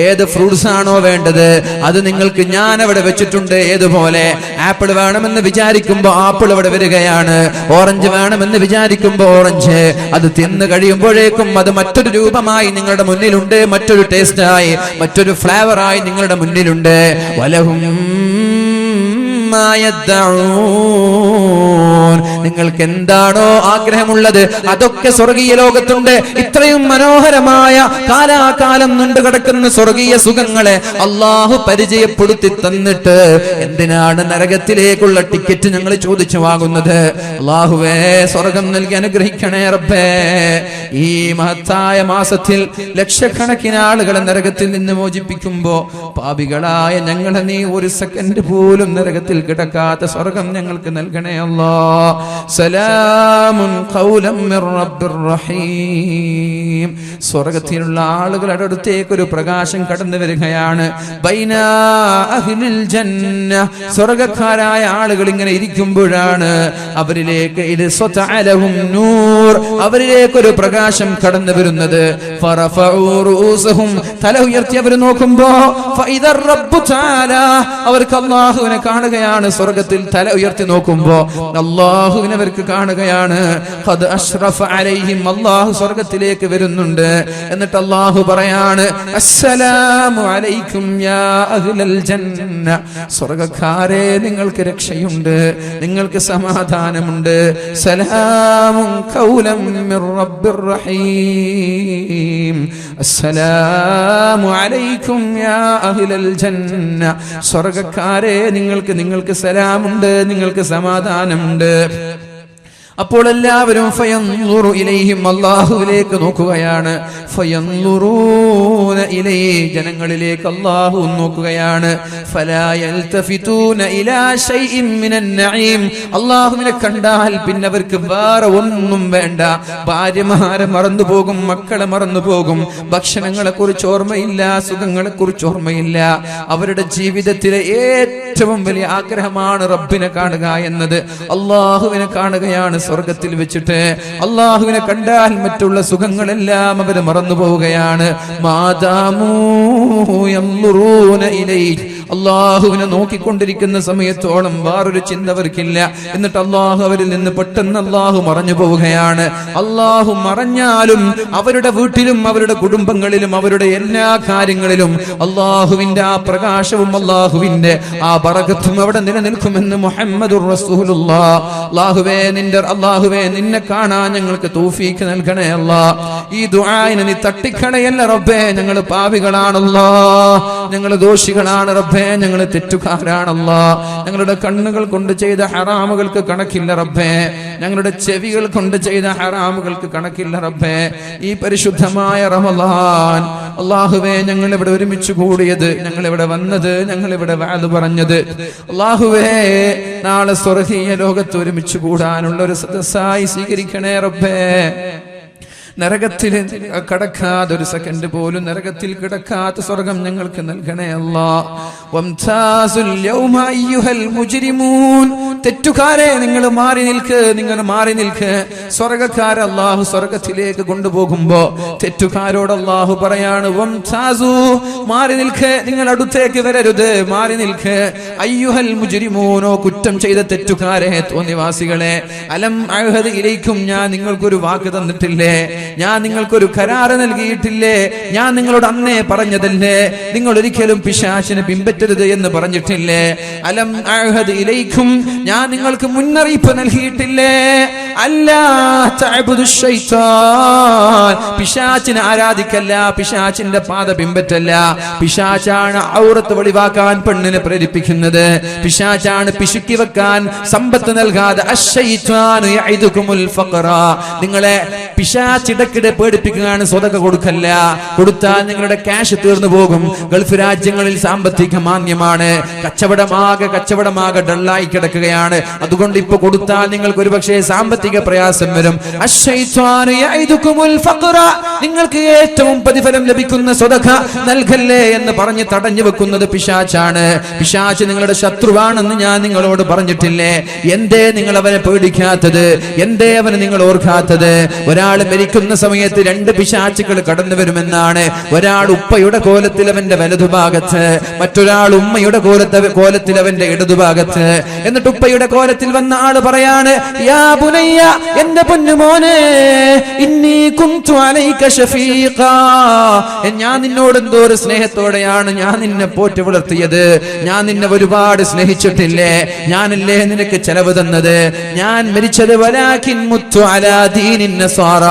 ഏത് ഫ്രൂട്ട്സ് ആണോ വേണ്ടത്, അത് നിങ്ങൾക്ക് ഞാൻ അവിടെ വെച്ചിട്ടുണ്ട്. ഏതുപോലെ ആപ്പിൾ വേണമെന്ന് വിചാരിക്കുമ്പോൾ ആപ്പിൾ അവിടെ വരികയാണ്. ഓറഞ്ച് വേണമെന്ന് വിചാരിക്കുമ്പോൾ ഓറഞ്ച്. അത് തിന്ന് കഴിയുമ്പോഴേക്കും അത് മറ്റൊരു രൂപമായി നിങ്ങളുടെ മുന്നിലുണ്ട്, മറ്റൊരു ടേസ്റ്റായി, മറ്റൊരു ഫ്ലേവറായി നിങ്ങളുടെ മുന്നിലുണ്ട്. വലഹും നിങ്ങൾക്ക് എന്താണോ ആഗ്രഹമുള്ളത് അതൊക്കെ സ്വർഗീയ ലോകത്തുണ്ട്. ഇത്രയും മനോഹരമായ കാലാകാലം നീണ്ടു കിടക്കുന്ന സ്വർഗീയ സുഖങ്ങളെ അള്ളാഹു പരിചയപ്പെടുത്തി തന്നിട്ട് എന്തിനാണ് നരകത്തിലേക്കുള്ള ടിക്കറ്റ് ഞങ്ങൾ ചോദിച്ചു വാങ്ങുന്നത്? അള്ളാഹുവേ സ്വർഗം നൽകി അനുഗ്രഹിക്കണേ റബ്ബേ. ഈ മഹത്തായ മാസത്തിൽ ലക്ഷക്കണക്കിന് ആളുകളെ നരകത്തിൽ നിന്ന് മോചിപ്പിക്കുമ്പോ പാപികളായ ഞങ്ങളെ നീ ഒരു സെക്കൻഡ് പോലും നരകത്തിൽ കിടക്കാത്ത സ്വർഗം ഞങ്ങൾക്ക് നൽകണേ അല്ലാഹ്. സലാമുൻ ഖൗലൻ മിർ റബ്ബിർ റഹീം. സ്വർഗത്തിലുള്ള ആളുകളുടെ അടുത്തേക്ക് ഒരു പ്രകാശം കടന്നു വരികയാണ്. ബൈന അഹ്ലിൽ ജന്ന, സ്വർഗ്ഗക്കാരായ ആളുകൾ ഇങ്ങനെ ഇരിക്കുമ്പോഴാണ് അവരിലേക്ക് ഇത് സ്വതഅലഹും നൂർ, അവരിലേക്ക് ഒരു പ്രകാശം കടന്നു വരുന്നത്. ഫറഫഉ റൂസഹും, തല ഉയർത്തി അവർ നോക്കുമ്പോ ഫഇദർ റബ്ബു തആല, അവർക്ക് അല്ലാഹുവിനെ കാണുകയാണ്. സ്വർഗത്തിൽ തല ഉയർത്തി നോക്കുമ്പോ അല്ലാഹുവിനെ അവർക്ക് കാണുകയാണ്. ഖദ് അശ്റഫ അലൈഹിം, അല്ലാഹു സ്വർഗത്തിലേക്ക് വരുന്നുണ്ട്. എന്നിട്ട് അല്ലാഹു പറയാണ് അസ്സലാമു അലൈക്കും യാ അഹ്ലൽ ജന്ന, സ്വർഗ്ഗക്കാരെ നിങ്ങൾക്ക് രക്ഷയുണ്ട്, നിങ്ങൾക്ക് സമാധാനമുണ്ട്. സലാമുൻ ഖൗലൻ മിർ റബ്ബിർ റഹീം. അസ്സലാമു അലൈക്കും യാ അഹ്ലൽ ജന്ന, സ്വർഗ്ഗക്കാരെ നിങ്ങൾക്ക് സലാമുണ്ട്, നിങ്ങൾക്ക് സമാധാനമുണ്ട്. അപ്പോൾ എല്ലാവരും ഫയൻളുറു ഇലൈഹിം, അല്ലാഹുവിലേക്ക് നോക്കുകയാണ്. ഫയൻളുറൂന ഇലൈഹി, ജനങ്ങളിലേക്ക് അല്ലാഹു നോക്കുകയാണ്. ഫലാ യൽതഫിതൂന ഇലാ ശൈഇൻ മിനൻ നഈം, അല്ലാഹുവിനെ കണ്ടാൽ പിന്നെ അവർക്ക് വേറെ ഒന്നും വേണ്ട. ഭാര്യമാരെ മറന്നുപോകും, മക്കളെ മറന്നുപോകും, ഭക്ഷണങ്ങളെ കുറിച്ച് ഓർമ്മയില്ല, സുഖങ്ങളെ കുറിച്ച് ഓർമ്മയില്ല. അവരുടെ ജീവിതത്തിലെ ഏറ്റവും വലിയ ആഗ്രഹമാണ് റബ്ബിനെ കാണുക എന്നത്. അല്ലാഹുവിനെ കാണുകയാണ് സ്വർഗത്തിൽ വെച്ചിട്ട്. അല്ലാഹുവിനെ കണ്ടാൽ മറ്റുള്ള സുഖങ്ങളെല്ലാം അവർ മറന്നു പോവുകയാണ്. മാദാമൂ യൻളുറൂന ഇലൈഹി, അല്ലാഹുവിനെ നോക്കിക്കൊണ്ടിരിക്കുന്ന സമയത്തോളം വേറൊരു ചിന്ത അവർക്കില്ല. എന്നിട്ട് അല്ലാഹു അവരിൽ നിന്ന് പെട്ടെന്ന് അല്ലാഹു മറഞ്ഞു പോവുകയാണ്. അല്ലാഹു മറഞ്ഞാലും അവരുടെ വീട്ടിലും അവരുടെ കുടുംബങ്ങളിലും അവരുടെ എല്ലാ കാര്യങ്ങളിലും അല്ലാഹുവിന്റെ ആ പ്രകാശവും അല്ലാഹുവിന്റെ ആ ബറകത്തും അവിടെ നിലനിൽക്കുമെന്ന് മുഹമ്മദുർ റസൂലുള്ളാഹ്. അല്ലാഹുവേ നിന്നെ കാണാൻ ഞങ്ങൾക്ക് തൗഫീഖ് നൽകണേ അല്ലാഹ്. ഈ ദുആഇനെ നീ തട്ടിക്കളയല്ല റബ്ബേ. ഞങ്ങൾ പാപികളാണല്ലാഹ്, ഞങ്ങൾ ദോഷികളാണ് റബ്ബേ, ഞങ്ങൾ തെറ്റുകാരാണല്ലാഹ്. ഞങ്ങളുടെ കണ്ണുകൾ കൊണ്ട് ചെയ്ത ഹറാമുകൾക്ക് കണക്കില്ല റബ്ബേ, ഞങ്ങളുടെ ചെവികൾ കൊണ്ട് ചെയ്ത ഹറാമുകൾക്ക് കണക്കില്ല റബ്ബേ. ഈ പരിശുദ്ധമായ റമളാൻ അല്ലാഹുവേ ഞങ്ങൾ ഇവിടെ ഒരുമിച്ച് കൂടിയത്, ഞങ്ങൾ ഇവിടെ വന്നത്, ഞങ്ങൾ ഇവിടെ വഅദ് പറഞ്ഞത് അല്ലാഹുവേ നാളെ സ്വർഗീയ ലോകത്ത് ഒരുമിച്ച് കൂടാനുള്ള ഒരു സദസ്സായി സ്വീകരിക്കണേ റബ്ബേ. നരകത്തിൽ കടക്കാതെ ഒരു സെക്കൻഡ് പോലും നരകത്തിൽ കിടക്കാത്ത സ്വർഗം ഞങ്ങൾക്ക് നൽകണേ അല്ലാഹ്. വംതാസുൽ യൗമ അയ്യുഹൽ മുജ്രിമൂൻ, തെറ്റുകാരെ നിങ്ങൾ മാറി നിൽക്ക്. സ്വർഗ്ഗക്കാരെ അല്ലാഹു സ്വർഗ്ഗത്തിലേക്ക് കൊണ്ടുപോകുമ്പോ തെറ്റുകാരോട് അല്ലാഹു പറയാണ് വംതാസു, മാറി നിൽക്ക്, നിങ്ങൾ അടുത്തേക്ക് വരരുത്, മാറി നിൽക്ക്. അയ്യുഹൽ മുജ്രിമൂനോ, കുറ്റം ചെയ്ത തെറ്റുകാരെ, തോന്നിവാസികളെ, അലം അഹദ് ഇലൈക്കും, ഞാൻ നിങ്ങൾക്കൊരു വാക്ക് തന്നിട്ടില്ലേ? ഞാൻ നിങ്ങൾക്കൊരു കരാറ് നൽകിയിട്ടില്ലേ? ഞാൻ നിങ്ങളോട് അന്നേ പറഞ്ഞതല്ലേ നിങ്ങൾ ഒരിക്കലും പിശാചിനെ പിൻപറ്റരുത് എന്ന് പറഞ്ഞിട്ടില്ലേ? അലം അഅഹദ് ഇലൈക്കും, ഞാൻ നിങ്ങൾക്ക് മുന്നറിയിപ്പ് നൽകിയിട്ടില്ലേ? അല്ലാ തഅബുദു ശൈത്താൻ, പിശാചിനെ ആരാധിക്കല്ല, പിശാചിന്റെ പാത പിൻപറ്റല്ല. പിശാചാണ് ഔറത്ത് വെളിവാക്കാൻ പെണ്ണിനെ പ്രേരിപ്പിക്കുന്നത്, പിശാചാണ് പിശുക്കി വെക്കാൻ സമ്പത്ത് നൽകാതെ. അശ്ശൈത്വാനു യഇദുകുമുൽ ഫഖറ, നിങ്ങളെ പിശാചിടക്കിടെ പേടിപ്പിക്കുകയാണ്. സ്വതക കൊടുക്കല്ല, കൊടുത്താൽ നിങ്ങളുടെ ക്യാഷ് തീർന്നു പോകും. ഗൾഫ് രാജ്യങ്ങളിൽ സാമ്പത്തിക മാന്യമാണ്, കച്ചവടമാകെ ഡള്ളായി കിടക്കുകയാണ്. അതുകൊണ്ട് ഇപ്പൊ കൊടുത്താൽ നിങ്ങൾക്ക് ഒരുപക്ഷെ സാമ്പത്തിക പ്രയാസം വരും. അശ്ശൈത്വാനു യഇദുകുമുൽ ഫഖറ, നിങ്ങൾക്ക് ഏറ്റവും പ്രതിഫലം ലഭിക്കുന്ന സ്വതക നൽകല്ലേ എന്ന് പറഞ്ഞ് തടഞ്ഞു വെക്കുന്നത് പിശാചാണ്. പിശാച് നിങ്ങളുടെ ശത്രുവാണെന്ന് ഞാൻ നിങ്ങളോട് പറഞ്ഞിട്ടില്ലേ? എന്തേ നിങ്ങൾ അവനെ പേടിക്കാത്തത്? എന്തേ അവനെ നിങ്ങൾ ഓർക്കാത്തത്? ഒരാൾ മരിക്കുന്ന സമയത്ത് രണ്ട് പിശാചുക്കൾ കടന്നു വരുമെന്നാണ്. ഒരാൾ ഉപ്പയുടെ കോലത്തിൽ അവന്റെ വലതുഭാഗത്ത്, മറ്റൊരാൾ ഉമ്മയുടെ കോലത്തിൽ അവന്റെ ഇടതുഭാഗത്ത്. എന്നിട്ട് ഉപ്പയുടെ കോലത്തിൽ വന്ന ആള് പറയാണ്, യാ ബുനയ്യ, എന്റെ പൊന്നുമോനെ, ഇന്നി കുന്തു അലൈക ഷഫീഖാ, ഞാൻ നിന്നോട് എന്തോ ഒരു സ്നേഹത്തോടെയാണ് ഞാൻ നിന്നെ പോറ്റി വളർത്തിയത്. ഞാൻ നിന്നെ ഒരുപാട് സ്നേഹിച്ചിട്ടില്ലേ? ഞാനല്ലേ നിനക്ക് ചെലവ് തന്നത്? ഞാൻ മരിച്ചത് വലാകിൻ മുത്തു അലാ ദീനിൻ നസാറ,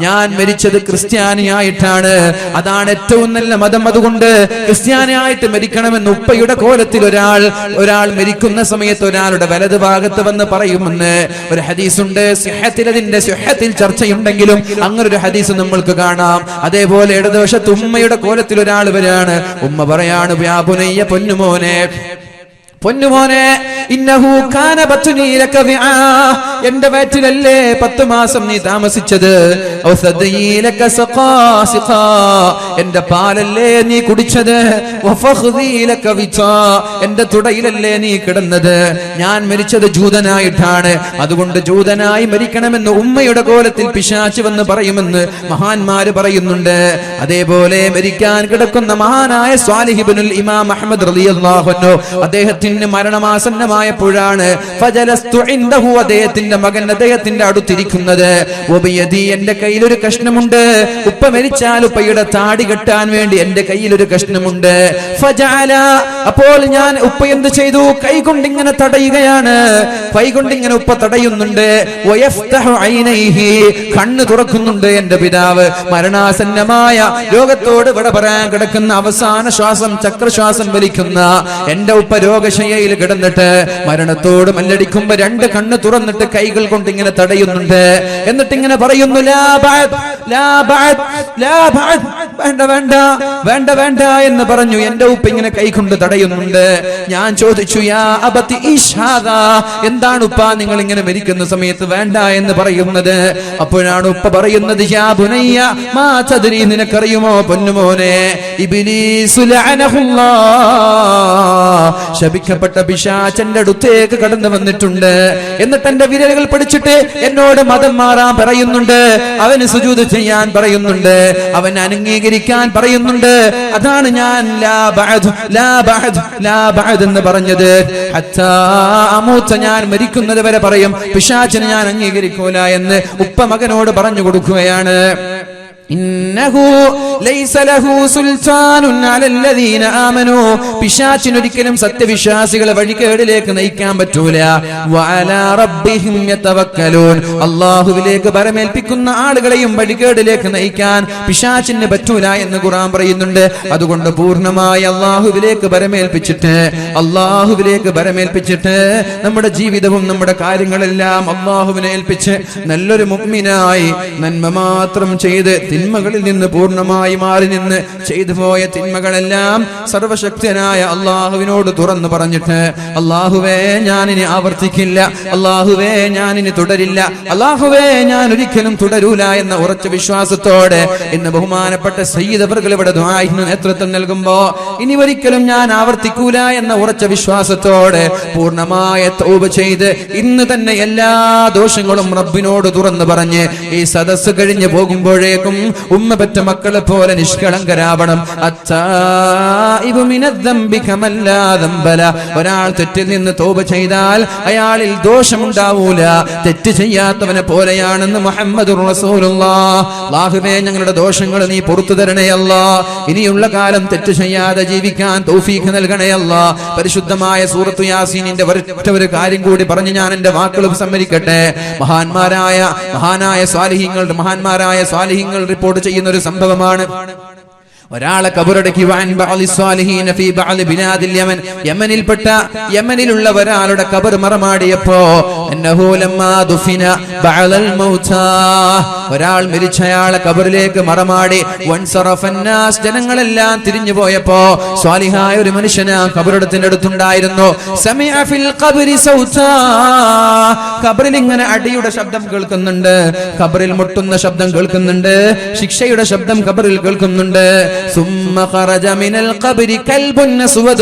ഞാൻ മരിച്ചത് ക്രിസ്ത്യാനിയായിട്ടാണ്. അതാണ് ഏറ്റവും നല്ല മതം. അതുകൊണ്ട് ക്രിസ്ത്യാനിയായിട്ട് മരിക്കണമെന്ന് ഉപ്പയുടെ കോലത്തിൽ ഒരാൾ മരിക്കുന്ന സമയത്ത് ഒരാളുടെ വലത് ഭാഗത്ത് വന്ന് പറയുമെന്ന് ഒരു ഹദീസുണ്ട്. സിഹത്തിൽ അതിന്റെ സിഹത്തിൽ ചർച്ചയുണ്ടെങ്കിലും അങ്ങനെ ഒരു ഹദീസ് നമ്മൾക്ക് കാണാം. അതേപോലെ ഇടതുവശത്ത് ഉമ്മയുടെ കോലത്തിൽ ഒരാൾ വരാണ്. ഉമ്മ പറയാണ്, യാ ബുനയ്യ, പൊന്നുമോനെ, ഇന്നഹു കാന ബത്നി ലക വിആ, എന്റെ വയറ്റിലല്ലേ 10 മാസം നീ താമസിച്ചത്. ഔസദീ ലക സഖാസിഖാ, എന്റെ പാലല്ലേ നീ കുടിച്ചത്. വഫഖദീ ലക വിതാ, എന്റെ തുടയിലല്ലേ നീ കിടന്നത്. ഞാൻ മരിച്ചത് ജൂതനായിട്ടാണ്, അതുകൊണ്ട് ജൂതനായി മരിക്കണമെന്ന് ഉമ്മയുടെ കോലത്തിൽ പിശാച് വന്ന് പറയുമെന്ന് മഹാന്മാര് പറയുന്നുണ്ട്. അതേപോലെ മരിക്കാൻ കിടക്കുന്ന മഹാനായ സ്വാലിഹ് ഇബ്നുൽ ഇമാം അഹ്മദ് റളിയല്ലാഹു അൻഹു, അദ്ദേഹത്തിന് മരണമാസന്നമായപ്പോഴാണ് ഫജലസ്തു ഇൻദഹു, അദ്ദേഹത്തിന്റെ മകൻ അദ്ദേഹത്തിന്റെ അടുത്തിരിക്കുന്നത്. വബിയദി, എന്റെ കയ്യിൽ ഒരു കഷ്ണമുണ്ട്. ഉപ്പ മരിച്ചാൽ ഉപ്പയുടെ താടി കെട്ടാൻ വേണ്ടി എന്റെ കയ്യിൽ ഒരു കഷ്ണമുണ്ട്. ഫജഅല, അപ്പോൾ ഞാൻ ഉപ്പ എന്ത് ചെയ്തു? കൈകൊണ്ടിങ്ങനെ തടയുകയാണ്. കൈകൊണ്ടിങ്ങനെ ഉപ്പ തടയുന്നുണ്ട്. വയഫ്തഹു ഐനൈഹി, കണ്ണ് തുറക്കുന്നുണ്ട്. എന്റെ പിതാവ് മരണാസന്നമായ രോഗത്തോട് വിട പറയാൻ കിടക്കുന്ന അവസാന ശ്വാസം, ചക്രശ്വാസം വലിക്കുന്ന എന്റെ ഉപ്പ രോഗശയ്യയിൽ കിടന്നിട്ട് മരണത്തോട് മല്ലടിക്കുമ്പോ രണ്ട് കണ്ണ് തുറന്നിട്ട് കൈകൾ കൊണ്ട് ഇങ്ങനെ തടയുന്നുണ്ട്. എന്നിട്ട് ഇങ്ങനെ പറയുന്നു, ലാ ബഅദ്, ലാ ബഅദ്, ലാ ബഅദ്, വേണ്ട വേണ്ട വേണ്ട വേണ്ട എന്ന് പറഞ്ഞു. എന്റെ ഉപ്പ ഇങ്ങനെ കൈകൊണ്ട് തടയുന്നുണ്ട്. ഞാൻ ചോദിച്ചു, യാ അബതി ഇഷ്ഹാദാ, എന്താണ് ഉപ്പ നിങ്ങൾ ഇങ്ങനെ മരിക്കുന്ന സമയത്ത് വേണ്ട എന്ന് പറയുന്നത്? അപ്പോഴാണ് ഉപ്പ പറയുന്നത്, യാ ബുനയ്യ മാ തദ്രി, നിനക്കറിയുമോ പൊന്നുമോനെ, ഇബ്ലീസു ലഅനഹുല്ലാഹ്, ശപിക്കപ്പെട്ട പിശാചന്റെ അടുത്തേക്ക് കടന്നു വന്നിട്ടുണ്ട്. എന്നിട്ട് എന്റെ വിരലുകൾ പിടിച്ചിട്ട് എന്നോട് മതം മാറാൻ പറയുന്നുണ്ട്. അവന് സുജൂദ് ചെയ്യാൻ പറയുന്നുണ്ട്. അവൻ അംഗീകരിക്കാൻ പറയുന്നുണ്ട്. അതാണ് ഞാൻ ലാ ബഅദ്, ലാ ബഅദ്, ലാ ബഅദ് എന്ന് പറഞ്ഞത്. ഹത്താ അമൂത, ഞാൻ മരിക്കുന്നത് വരെ പറയും പിശാചിനെ ഞാൻ അംഗീകരിക്കൂല എന്ന് ഉപ്പ മകനോട് പറഞ്ഞു കൊടുക്കുകയാണ്. ഇന്നഹു ലൈസ ലഹു സുൽത്താനുൻ അലല്ലദീന ആമനൂ, പിശാചിന് ഒരിക്കലും സത്യവിശ്വാസികളെ വഴികേടിലേക്ക് നയിക്കാൻ പറ്റൂല. വഅലാ റബ്ബിഹിം യതവക്കലൂൻ, അല്ലാഹുവിലേക്ക് ഭരമേൽപ്പിക്കുന്ന ആളുകളെയും വഴികേടിലേക്ക് നയിക്കാൻ പിശാചിന് പറ്റൂല എന്ന് ഖുർആൻ പറയുന്നുണ്ട്. അതുകൊണ്ട് പൂർണ്ണമായി അല്ലാഹുവിലേക്ക് ഭരമേൽപ്പിച്ചിട്ട് നമ്മുടെ ജീവിതവും നമ്മുടെ കാര്യങ്ങളെല്ലാം അല്ലാഹുവിനെ ഏൽപ്പിച്ച് നല്ലൊരു മുഅ്മിനായി നന്മ മാത്രം ചെയ്ത് തിന്മകളിൽ നിന്ന് പൂർണ്ണമായി മാറി നിന്ന് ചെയ്തു പോയ തിന്മകളെല്ലാം സർവശക്തനായ അള്ളാഹുവിനോട് തുറന്നു പറഞ്ഞിട്ട്, അള്ളാഹുവേ ഞാനിനി ആവർത്തിക്കില്ല, അള്ളാഹുവേ ഞാനിനി തുടരില്ല, അള്ളാഹുവേ ഞാൻ ഒരിക്കലും തുടരൂല എന്ന ഉറച്ച വിശ്വാസത്തോടെ ഇന്ന് ബഹുമാനപ്പെട്ട സയ്യിദ് അവർകൾ ഇവിടെ ദുആഇന് നേതൃത്വം നൽകുമ്പോ ഇനി ഒരിക്കലും ഞാൻ ആവർത്തിക്കൂല എന്ന ഉറച്ച വിശ്വാസത്തോടെ പൂർണ്ണമായ തൗബ ചെയ്ത് ഇന്ന് തന്നെ എല്ലാ ദോഷങ്ങളും റബ്ബിനോട് തുറന്നു പറഞ്ഞ് ഈ സദസ്സ് കഴിഞ്ഞ് പോകുമ്പോഴേക്കും ഉമ്മ പെറ്റ മക്കളെ പോലെ നിഷ്കളങ്കരാവണം. അത്താഇബു മിനദ്ദംബി കമല്ലാ ദംബല. ഒരാൾ തെറ്റിൽ നിന്ന് തൗബ ചെയ്താൽ അയാളിൽ ദോഷമുണ്ടാവൂല, തെറ്റ് ചെയ്യാത്തവനെ പോലെയാണെന്ന് മുഹമ്മദുർ റസൂലുള്ളാഹ്. അല്ലാഹുവേ, ഞങ്ങളുടെ ദോഷങ്ങൾ നീ പുറത്തു തരണേ അല്ലാഹ്. ഇനിയുള്ള കാലം തെറ്റ് ചെയ്യാതെ ജീവിക്കാൻ തൗഫീഖ് നൽകണേ അല്ലാഹ്. പരിശുദ്ധമായ സൂറത്തു യാസീനിന്റെ ഒരൊറ്റ ഒരു കാര്യം കൂടി പറഞ്ഞ് ഞാൻ എന്റെ വാക്കുകൾ സമ്മതിക്കട്ടെ. മഹാന്മാരായ സ്വാലിഹീങ്ങൾ റിപ്പോർട്ട് ചെയ്യുന്ന ഒരു സംഭവമാണ്. ഒരാളെ ഖബറടക്കി യമനിൽപ്പെട്ട യമനിലുള്ള ഒരാളുടെ ഖബർ മറമാടിയപ്പോ ഒരാൾ മരിച്ചയാളെ ഖബറിലേക്ക് മറമാടി ജനങ്ങളെല്ലാം തിരിഞ്ഞു പോയപ്പോ സ്വാലിഹായ ഒരു മനുഷ്യന് ഖബറിടത്തിന്റെ അടുത്തുണ്ടായിരുന്നു. ഖബറിൽ ഇങ്ങനെ അടിയുടെ ശബ്ദം കേൾക്കുന്നുണ്ട്, ഖബറിൽ മുട്ടുന്ന ശബ്ദം കേൾക്കുന്നുണ്ട്, ശിക്ഷയുടെ ശബ്ദം ഖബറിൽ കേൾക്കുന്നുണ്ട്. ثم خرج من القبر كلب أسود